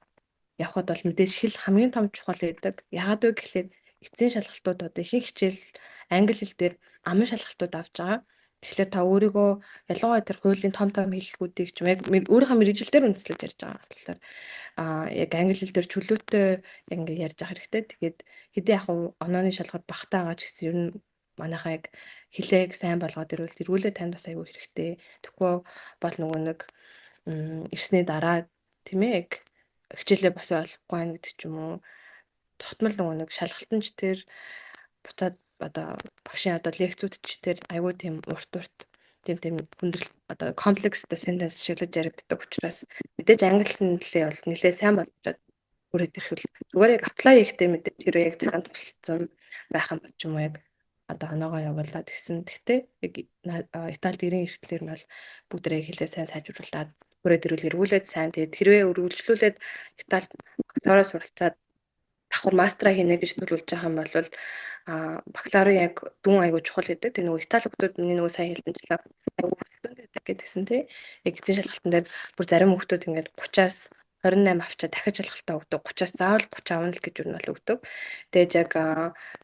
явхад бол мэдээж хэл хамгийн том чухал байдаг. Яагаад вэ гэхлээр эцсийн шалгалтууд одоо ихэнх хичээл англи хэл дээр амын шалгалтууд авч байгаа. Тэгэхээр та өөрийгөө ялангуяа тэр хуулийн том хэллэгүүдийг ч яг өөрийнхөө мэрэгжилээр үндэслэж ярьж байгаа. Тэгэхээр яг англи хэл дээр чөлөөтэй ингээ ярьж авах хэрэгтэй. Тэгээд хэдий яг онооны шалгалт багтаа байгаа ч гэсэн ер нь манайхаа яг хэлээг сайн болгоод эргүүлээ танд бас аягүй хэрэгтэй. Тэгэхгүй бол нөгөө нэг ирсний дараа тийм ээ яг хичээлээ бас болохгүй байх гэдэг ч юм уу. Тогтмол нөгөө нэг шалгалтанч тэр буцаад одоо багшийн одоо лекцүүд ч тэр аягүй тийм урт тийм хүндрэл одоо комплекстэй сентенс шиглэж яригддаг учраас мэдээж англи хэлнээ бол нэлээ сайн болчиход үрээд ирэхвэл зүгээр яг apply хийхдээ мэдээж хэрэв яг цагаан тусалсан байх юм бол ч юм уу яг одоо оноогоо явуулаад гэсэн. Гэхдээ яг Италид ирэн эрхтлэр нь бол бүгдээ хэлээ сайн сайжруулад үрээд ирүүл эргүүлээд сайн тэгээд хэрвээ үргэлжлүүлээд Италид доктороо суралцаад давхар мастера хийнэ гэж төлөвлөж байгаа юм бол бакалаврын яг дүн айгуу чухал гэдэг. Тэр нөгөө Итали хүмүүс миний нөгөө сайн хэлдэнчлээ айгуу хөсөлтөнд байдаг гэдгсэн тий. Яг эцсийн шалгалтын дээр бүр зарим хүмүүс ингээд 30-аас 28 авчаа дахиж шалгалтаа өгдөг. 30-аас заавал 30 авна л гэж юу нь бол өгдөг. Тэгээд яг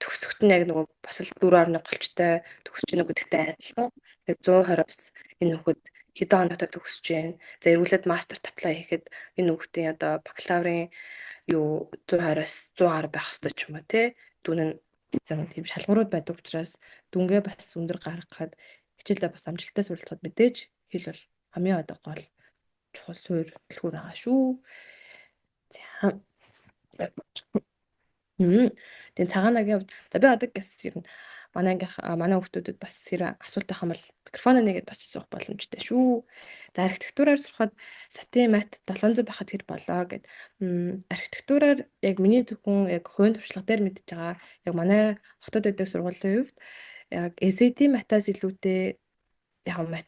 төгсгөлт нь яг нөгөө бас л 4.3 голчтой төгсөж гэнэ гэдэгтэй адилхан. Тэгээд 120-оос энэ хүүхэд хэдэн хоногтой төгсөж байна. За эргүүлээд мастерт apply хийхэд энэ хүүхдийн одоо бакалаврын юу 120-оос 110 байх хэрэгтэй ч юм уу тий. Дүн нь тийм шалгуурууд байдаг учраас дүнгээ бас өндөр гаргахад хичээлдээ бас амжилттай суралцахад мэдээж хэл бол хамгийн одоо гол чухал суурь дэлгүүр байгаа шүү. За. Тэгээ цагаанагийн за би одоо гэс ер нь манай хүмүүстүүдэд бас хэрэг асуулт байх юм бол микрофон нэгээд бас асуух боломжтой шүү. За архитектураар сурахад сатын мат 700 байхад хэр болоо гэд. Архитектураар яг миний зөвхөн яг хувийн туршлага дээр мэдж байгаа. Яг манай хотод байдаг сургуулийн хувьд яг SAT матаас илүүтэй яг мат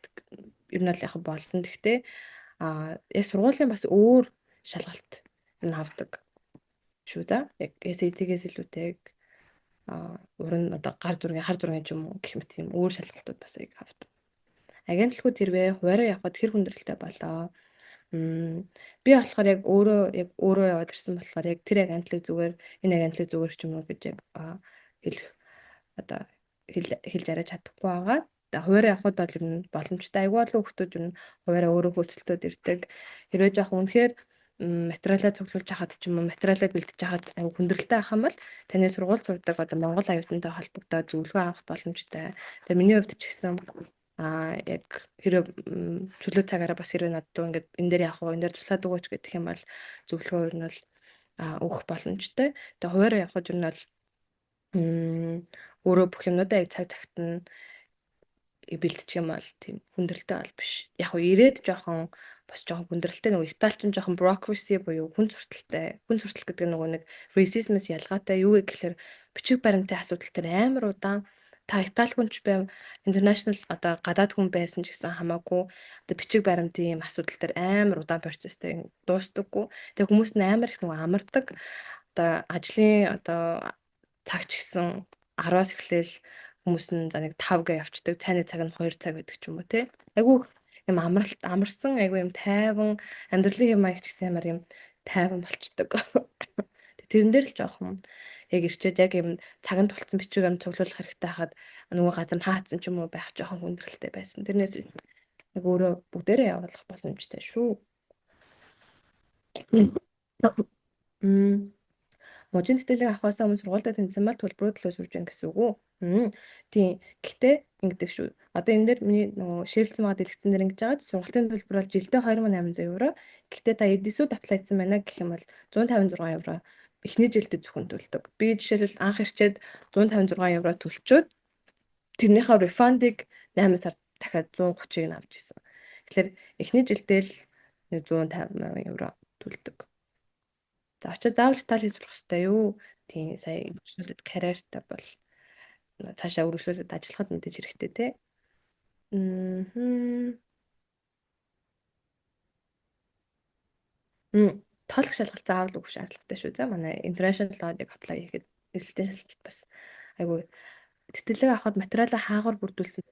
ер нь бол яг болно. Гэхдээ яг сургуулийн бас өөр шалгалт ер нь авдаг шүү да. Яг SAT-гээс илүүтэй уран одоо хар зургийн ч юм уу гэх мэт тийм өөр шалгалтууд бас яг авдаг. Агентлагууд хэрвээ хуваараа явхад хэр хүндрэлтэй болоо. Би болохоор яг өөрөө яваад ирсэн болохоор яг тэр агентлаг зүгээр энэ агентлаг зүгээр ч юм уу гэж яг хэлэх одоо хэлж арай чадахгүй байгаа. Хуваараа явхад бол ер нь боломжтой. Айгүй олон хүмүүс ер нь хуваараа өөрөө хөөцөлтөд ирдэг. Хэрвээ жоох үнэхээр материалаа цуглуулж хахад ч юм уу материалаа бэлдэж хахад аюу хүндрэлтэй авах юм бол таны сургууль сурдаг одоо Монгол аюутантай холбогдоод зөвлөгөө авах боломжтой. Тэгээ миний хувьд ч гэсэн яг хэрэг чөлөө цагаараа бас хэрэг надад ингээд энэ дээр явах уу энэ дээр туслаад өгөөч гэх юм бол зөвлөгөө ер нь бол өгөх боломжтой. Тэгээ хуваараа явхад ер нь бол өөрөө бүх юмнуудаа яг цагт нь бэлдчих юм бол тийм хүндрэлтэй бол биш. Яг хөө ирээд жоохон хүндрэлтэй нөгөө Италчин жоохон bureaucracy буюу хүн сурталтай. Хүн суртал гэдэг нөгөө нэг racism-с ялгаатай юу гэхээр бичиг баримтын асуудал төр амар удаан та Итали хүнч байв international одоо гадаад хүн байсан ч гэсэн хамаагүй одоо бичиг баримтын юм асуудал төр амар удаан процесстэй дуустдаггүй. Тэгээ хүмүүс нь амар их нөгөө амардаг. Одоо ажлын одоо цаг ч гэсэн 10-аас эхлээл хүмүүс нь за нэг 5 гээ явцдаг. Цайны цаг нь 2 цаг байдаг ч юм уу тий. Айгу юм амарсан айгу юм тайван амьдралын юм аяг ч гэсэн ямар юм тайван болчдөг. Тэрэн дээр л жоохон яг ирчээд яг юм цаганд тулцсан бичиг юм цуглуулах хэрэгтэй хахад нөгөө газар нь хаацсан ч юм уу байх жоохон хүндрэлтэй байсан. Тэрнээс яг өөрөө бүгдээрээ явуулах боломжтой шүү. Мм. Мужийн тэтгэлэг авахаас өмнө сургуультай тэмцсэн бол төлбөрөө төлөө сурж байна гэсэн үг үү? Тийм. Гэхдээ ингэдэг шүү. Одоо энэ дээр миний нөгөө шеэрлсэн байгаа дэлгэцэн дээр ингэж байгаа сургалтын төлбөр бол жилдээ 2800 евро. Гэхдээ та эдисүүд аплайдсан байна гэх юм бол 156 евро эхний жилдээ зөвхөн төлдөг. Би жишээлбэл анх ирчээд 156 евро төлчөөд тэрнийхээ рефандыг 8 сард дахиад 130-ыг нь авч ирсэн. Тэгэхээр эхний жилдээ л 150 евро төлдөг. За очиж заавал Итали сурах хэрэгтэй юу? Тийм сая үргэлжлүүлээд карьертай бол цаашаа үргэлжлүүлээд ажиллахад мэдээж хэрэгтэй те. Мм. Тоолох шалгалт заавал өгөх шаардлагатай шүү. За манай international law-ыг apply хийхэд эрсдэл шалгалт бас айгүй тэтгэлэг авахд материалаа хаагур бүрдүүлсэн.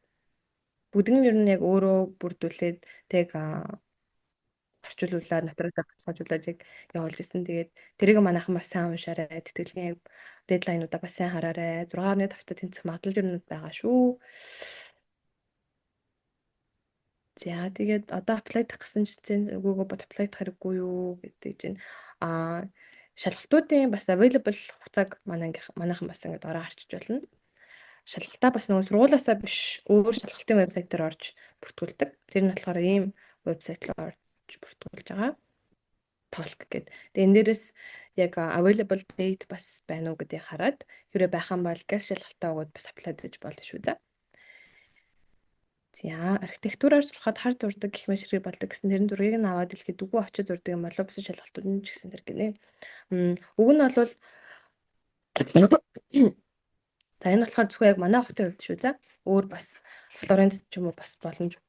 Бүгд нь ер нь яг өөрөө бүрдүүлээд тэг орчуулуулаад натуралаа баталгаажуулаад яг явуулж исэн. Тэгээд тэрийг манайхан бас сайн уншаарай. Тэтгэлгийн дедлайнуудаа бас сайн хараарай. 6.5-та тэнцэх магадлал юмнууд байгаа шүү. За тэгээд одоо аплайдах гэсэн чинь өгөөгөө бод аплайдах хэрэггүй юу гэдэг чинь шалгалтуудын бас available хугацааг манайхан бас ингээд ороо харчиж болно. Шалгалтаа бас нөгөө сургуулаасаа биш өөр шалгалтын вебсайт дээр орж бүртгүүлдэг. Тэр нь болохоор ийм вебсайт руу орж бүртгүүлж байгаа. Talk гэдэг. Тэгээ энэ дээрээс яг available date бас байна уу гэдгийг хараад хэрэг байх юм бол газ шалгалтаа өгөөд бас apply хийж болно шүү за. За архитектураар сурахад хар зурдаг гэх мэт хэрэг болдог гэсэн тэрэн зургийг нь аваад дэлхийд үгүй очиж зурдаг юм болов бус шалгалтууд нь ч гэсэн тэр гинэ. Уг нь бол за энэ болохоор зөвхөн яг манай хотын хувьд шүү за. Өөр бас Флоренц ч юм уу бас боломж.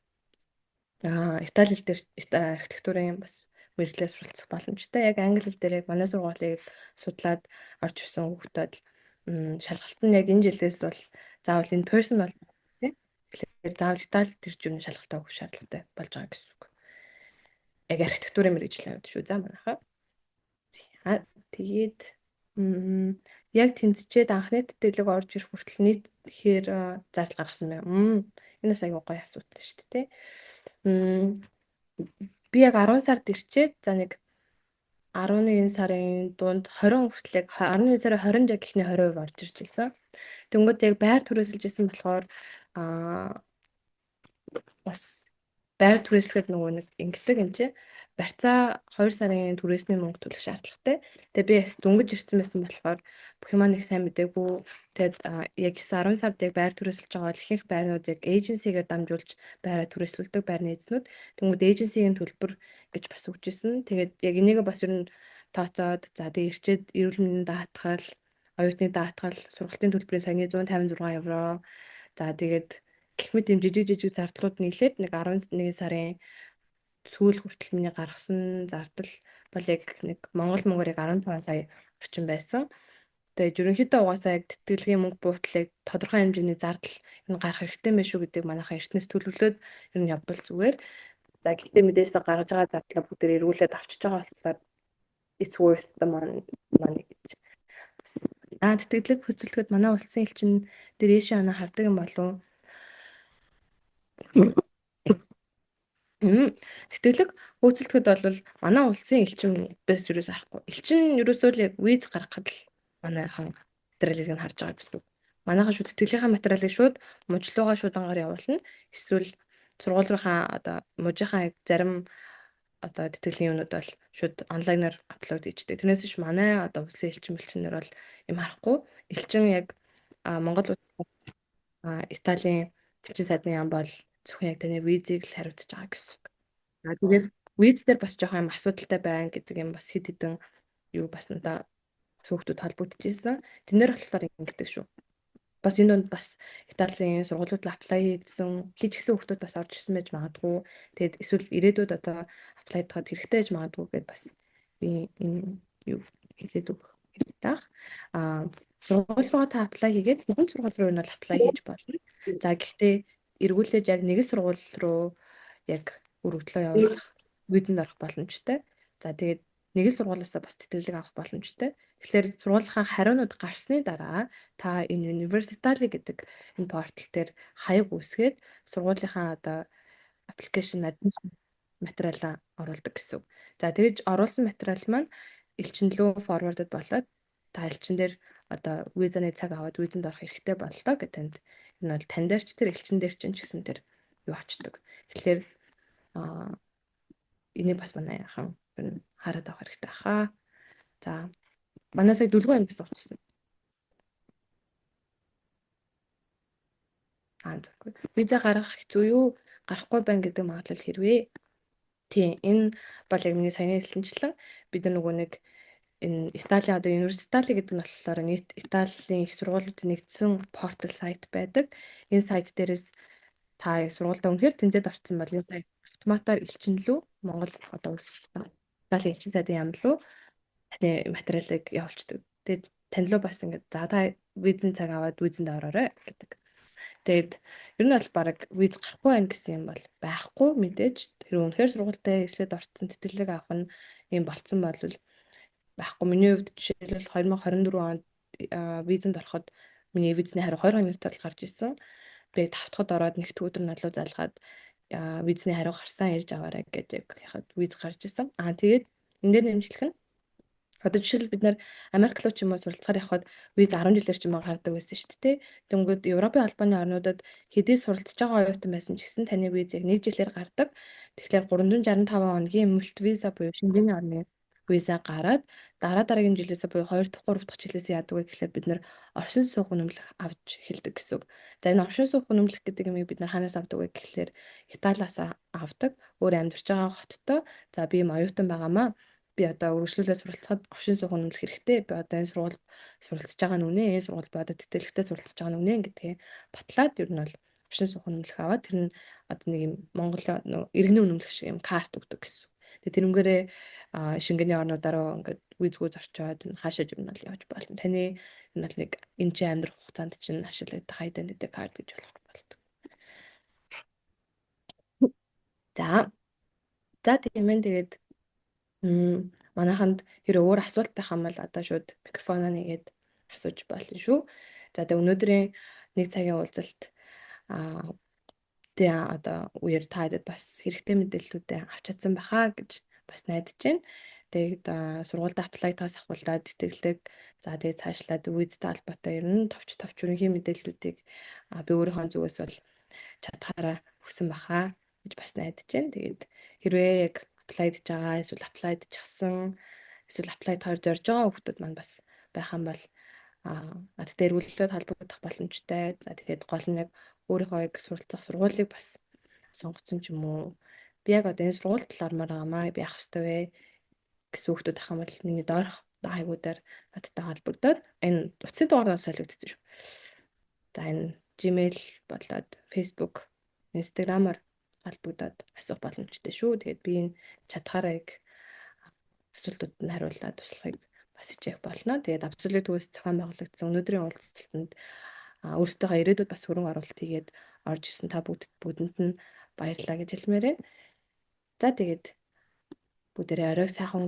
Итали хэл дээр архитектурын бас мэргэжлээ суралцах боломжтой. Яг англи хэл дээр яг манай сургуулийг судлаад орж ирсэн хүүхдүүд шалгалт нь яг энэ жилээс бол заавал in person бол тийм. Тэгэхээр заавал Итали тэр жирийн шалгалтаа өгөх шаардлагатай болж байгаа гэсэн үг. Яг архитектурын мэргэжлийн хувьд шүү за манайхаа. За тэгээд яг тэнцчээд анхны тэтгэлэг орж ирэх хүртэл нийт ихээр зардал гаргасан байна. Энэ бас аягүй гоё асуудал шүү дээ. Би яг 10 сард ирчээд за нэг 11 сарын дунд 20 хүртэл яг 11 сарын 20-нд яг ихний 20% орж ирж байсан. Тэнгүүд яг байр түрээсэлж исэн болохоор бас байр түрээслэхэд нөгөө нэг ингэдэг юм чи барьцаа 2 сарын түрээсний мөнгө төлөх шаардлагатай. Тэгээ би яс дөнгөж ирсэн байсан болохоор бүх юм нэг сайн мэдээгүй. Тэгээд яг 10 сард яг байр түрээсэлж байгаа бол ихэнх байрнууд яг эйженсигээр дамжуулж байраа түрээслүүлдэг байрны эзнүүд. Тэнгүүд эйженсигийн төлбөр гэж бас өгч ирсэн. Тэгээд яг энийг бас ер нь тооцоод за тэгээ ирчээд эрүүл мэндийн даатгал, оюутны даатгал, сургалтын төлбөрийн саяны 156 евро. За тэгээд гэх мэт юм жижиг зардлууд нийлээд нэг 11 сарын сүүл хүртэл миний гаргасан зардал бол яг нэг Монгол мөнгөөр яг 15 сая орчим байсан. Тэгээд ерөнхийдөө угаасаа яг тэтгэлгийн мөнгө буутлыг тодорхой хэмжээний зардал энэ гарах хэрэгтэй байх шүү гэдэг манайхаа эртнээс төлөвлөөд ер нь явбал зүгээр. За гэхдээ мэдээж гаргаж байгаа зардлаа бүгдээр эргүүлээд авчиж байгаа болохоор it's worth the money гэж. Тэтгэлэг хөцөлгөхөд манай улсын элчин дээр яшаа анаа хардаг юм болов уу? Тэтгэлэг хөөцөлдөхөд бол манай улсын элчин бэс юус арахгүй. Элчин юусоо л яг виз гаргахад л манайхан материалыг нь харж байгаа гэсэн. Манайхан шууд тэтгэлгийнхаа материалыг шууд мужлуугаа шууд ангаар явуулна. Эсвэл сургуулийн одоо мужийнхаа яг зарим одоо тэтгэлийн юмнууд бол шууд онлайнаар аплод хийждэг. Тэрнээс биш манай одоо улсын элчинэр бол юм харахгүй. Элчин яг Монгол улсын Италийн элчин сайдны яам бол зөвхөн яг таны визийг л хариуцж байгаа гэсэн. Тэгээд виз дээр бас жоохон юм асуудалтай байна гэдэг юм бас хэд хэдэн юу бас надаа хүүхдүүд холбогдчихсэн. Тэнээр болохоор ингэдэг шүү. Бас энэ донд бас Италийн сургуулиуд аплай хийсэн хийчихсэн хүүхдүүд бас орж ирсэн байж магадгүй. Тэгээд эсвэл ирээдүйд одоо аплай хийхэд хэрэгтэй байж магадгүй гэдээ бас би энэ юу хэлээд өгөх хэрэгтэй. Сургууль руу та аплай хийгээд нэгэн сургууль руу нь бол аплай хийж болно. За гэхдээ эргүүлээд яг нэгэн сургууль руу яг өргөдлөө явуулах визэнд орох боломжтой. За тэгээд нэг л сургуулиасаа бас тэтгэлэг авах боломжтой. Тэгэхээр сургуулийнхаа хариунууд гарсны дараа та энэ Universally гэдэг энэ портал дээр хаяг үүсгээд сургуулийнхаа одоо аппликейшн материалаа оруулдаг гэсэн үг. За тэгэж оруулсан материал маань элчин лөө форвардд болоод та элчин дээр одоо визаны цаг аваад визэнд орох хэрэгтэй боллоо гэдэг танд энэ бол тань дээр ч тэр элчин дээр ч гэсэн тэр юу очдөг. Тэгэхээр энийг бас манай яхан хараад авах хэрэгтэй хаа. За манай сая дүлгэн амь бас орчихсон. Зөвгүй. Виза гаргах хэцүү юу? Гарахгүй байна гэдэг магадлал хэрвээ. Тийм, энэ бол яг миний саяны хэлсэнчлэн бид нөгөө нэг энэ Италийн одоо Университали гэдэг нь болохоор нийт Италийн их сургуулиудын нэгдсэн портал сайт байдаг. Энэ сайт дээрээс та сургуультай үнэхээр тэнцээд орсон бол энэ сайт автоматар элчинлүү Монгол одоо улс Италийн элчин сайдын яам руу таны материалыг явуулчихдаг. Тэгээд тань руу бас ингээд за та визэн цаг аваад визэнд ороорой гэдэг. Тэгээд ер нь бол баг виз гарахгүй байх гэсэн юм бол байхгүй мэдээж тэр үнэхээр сургуультай эхлээд орсон тэтгэлэг авах нь юм болцсон бол байхгүй. Миний хувьд жишээлбэл 2024 онд визэнд ороход миний визний хариу 2 хоногийн дотор гарч ирсэн. Би 5 дахьад ороод нэгд өдөр нь алуу залгаад визний хариу гарсан ирж аваарай гэдэг яхад виз гарч ирсэн. Тэгээд энэ дээр нэмжлэх нь одоо жишээл бид нар Америк руу ч юм уу суралцахаар явхад виз 10 жилээр ч юм уу гардаг байсан шүү дээ. Тэнгүүд Европын албаны орнуудад хэдий суралцж байгаа оюутан байсан ч гэсэн таны виз яг 1 жилээр гардаг. Тэгэхээр 365 хоногийн мөлт виза буюу Шенгений орны виза гараад дараагийн жилээсээ буюу 2 дахь 3 дахь жилээс яадаг вэ гэхлээр бид нар оршин суух үнэмлэх авч эхэлдэг гэсэн үг. За энэ оршин суух үнэмлэх гэдэг юмыг бид нар хаанаас авдаг вэ гэхлээр Италиас авдаг. Өөр амьдарч байгаа хоттой. За би юм оюутан байгаамаа. Би одоо үргэлжлүүлээ суралцахад оршин суух үнэмлэх хэрэгтэй. Би одоо энэ сургуульд суралцж байгаа нь үнэ. Энэ сургуульд би одоо тэтгэлэгтэй суралцж байгаа нь үнэ гэдгийг батлаад ер нь бол оршин суух үнэмлэх аваад тэр нь одоо нэг юм Монголын иргэний үнэмлэх шиг юм карт өгдөг гэсэн. Тэгээ тэрнгээрээ Шенгений орнуудаараа ингээд визгүй зорчоод хаашаа юм бол явж болно. Таны энэ бол нэг энэ чинь амьдрах хугацаанд чинь ашиглагдах identity card гэж болох болдог. За тийм ээ тэгээд манайханд хэрэв өөр асуулт байх юм бол одоо шууд микрофоноо нэгээд асууж болно шүү. За тэгээ өнөөдрийн 1 цагийн уулзалт тэ одоо үеэр та хэдэд бас хэрэгтэй мэдээллүүдээ авч чадсан байхаа гэж бас найдаж байна. Тэгээд сургуульд апплайтаас ахуулаад тэтгэлэг за тэгээд цаашлаад визтэй холбоотой ер нь товч ерөнхий мэдээллүүдийг би өөрийнхөө зүгээс бол чадхаараа өгсөн байхаа гэж бас найдаж байна. Тэгээд хэрвээ яг апплайдж байгаа эсвэл апплайдж часан эсвэл апплайд харж орж байгаа хүмүүс маань бас байх юм бол над дээр үйлдэлд холбогдох боломжтой. За тэгээд гол нь яг өөрийнхөө яг суралцах сургуулийг бас сонгоцсон ч юм уу. Би яг одоо энэ сургуульд л ормоор байгаамаа. Би явах ёстой вэ гэсэн хүмүүс ах юм бол миний доорх хайгуудаар надтай холбогдоод энэ утасны дугаараар солигдсон шүү. За энэ Gmail болоод Facebook, Instagram-аар холбогдоод асуух боломжтой шүү. Тэгээд би энэ чадхаараа яг асуултууд нь хариулаад туслахыг бас хичээх болно. Тэгээд Absolute төвөөс зохион байгуулагдсан өнөөдрийн уулзалтанд өөрсдийнхөө ирээдүйд бас хөрөнгө оруулалт хийгээд орж ирсэн та бүгдэнд нь баярлалаа гэж хэлмээр байна. За тэгээд бүгдээрээ оройг сайхан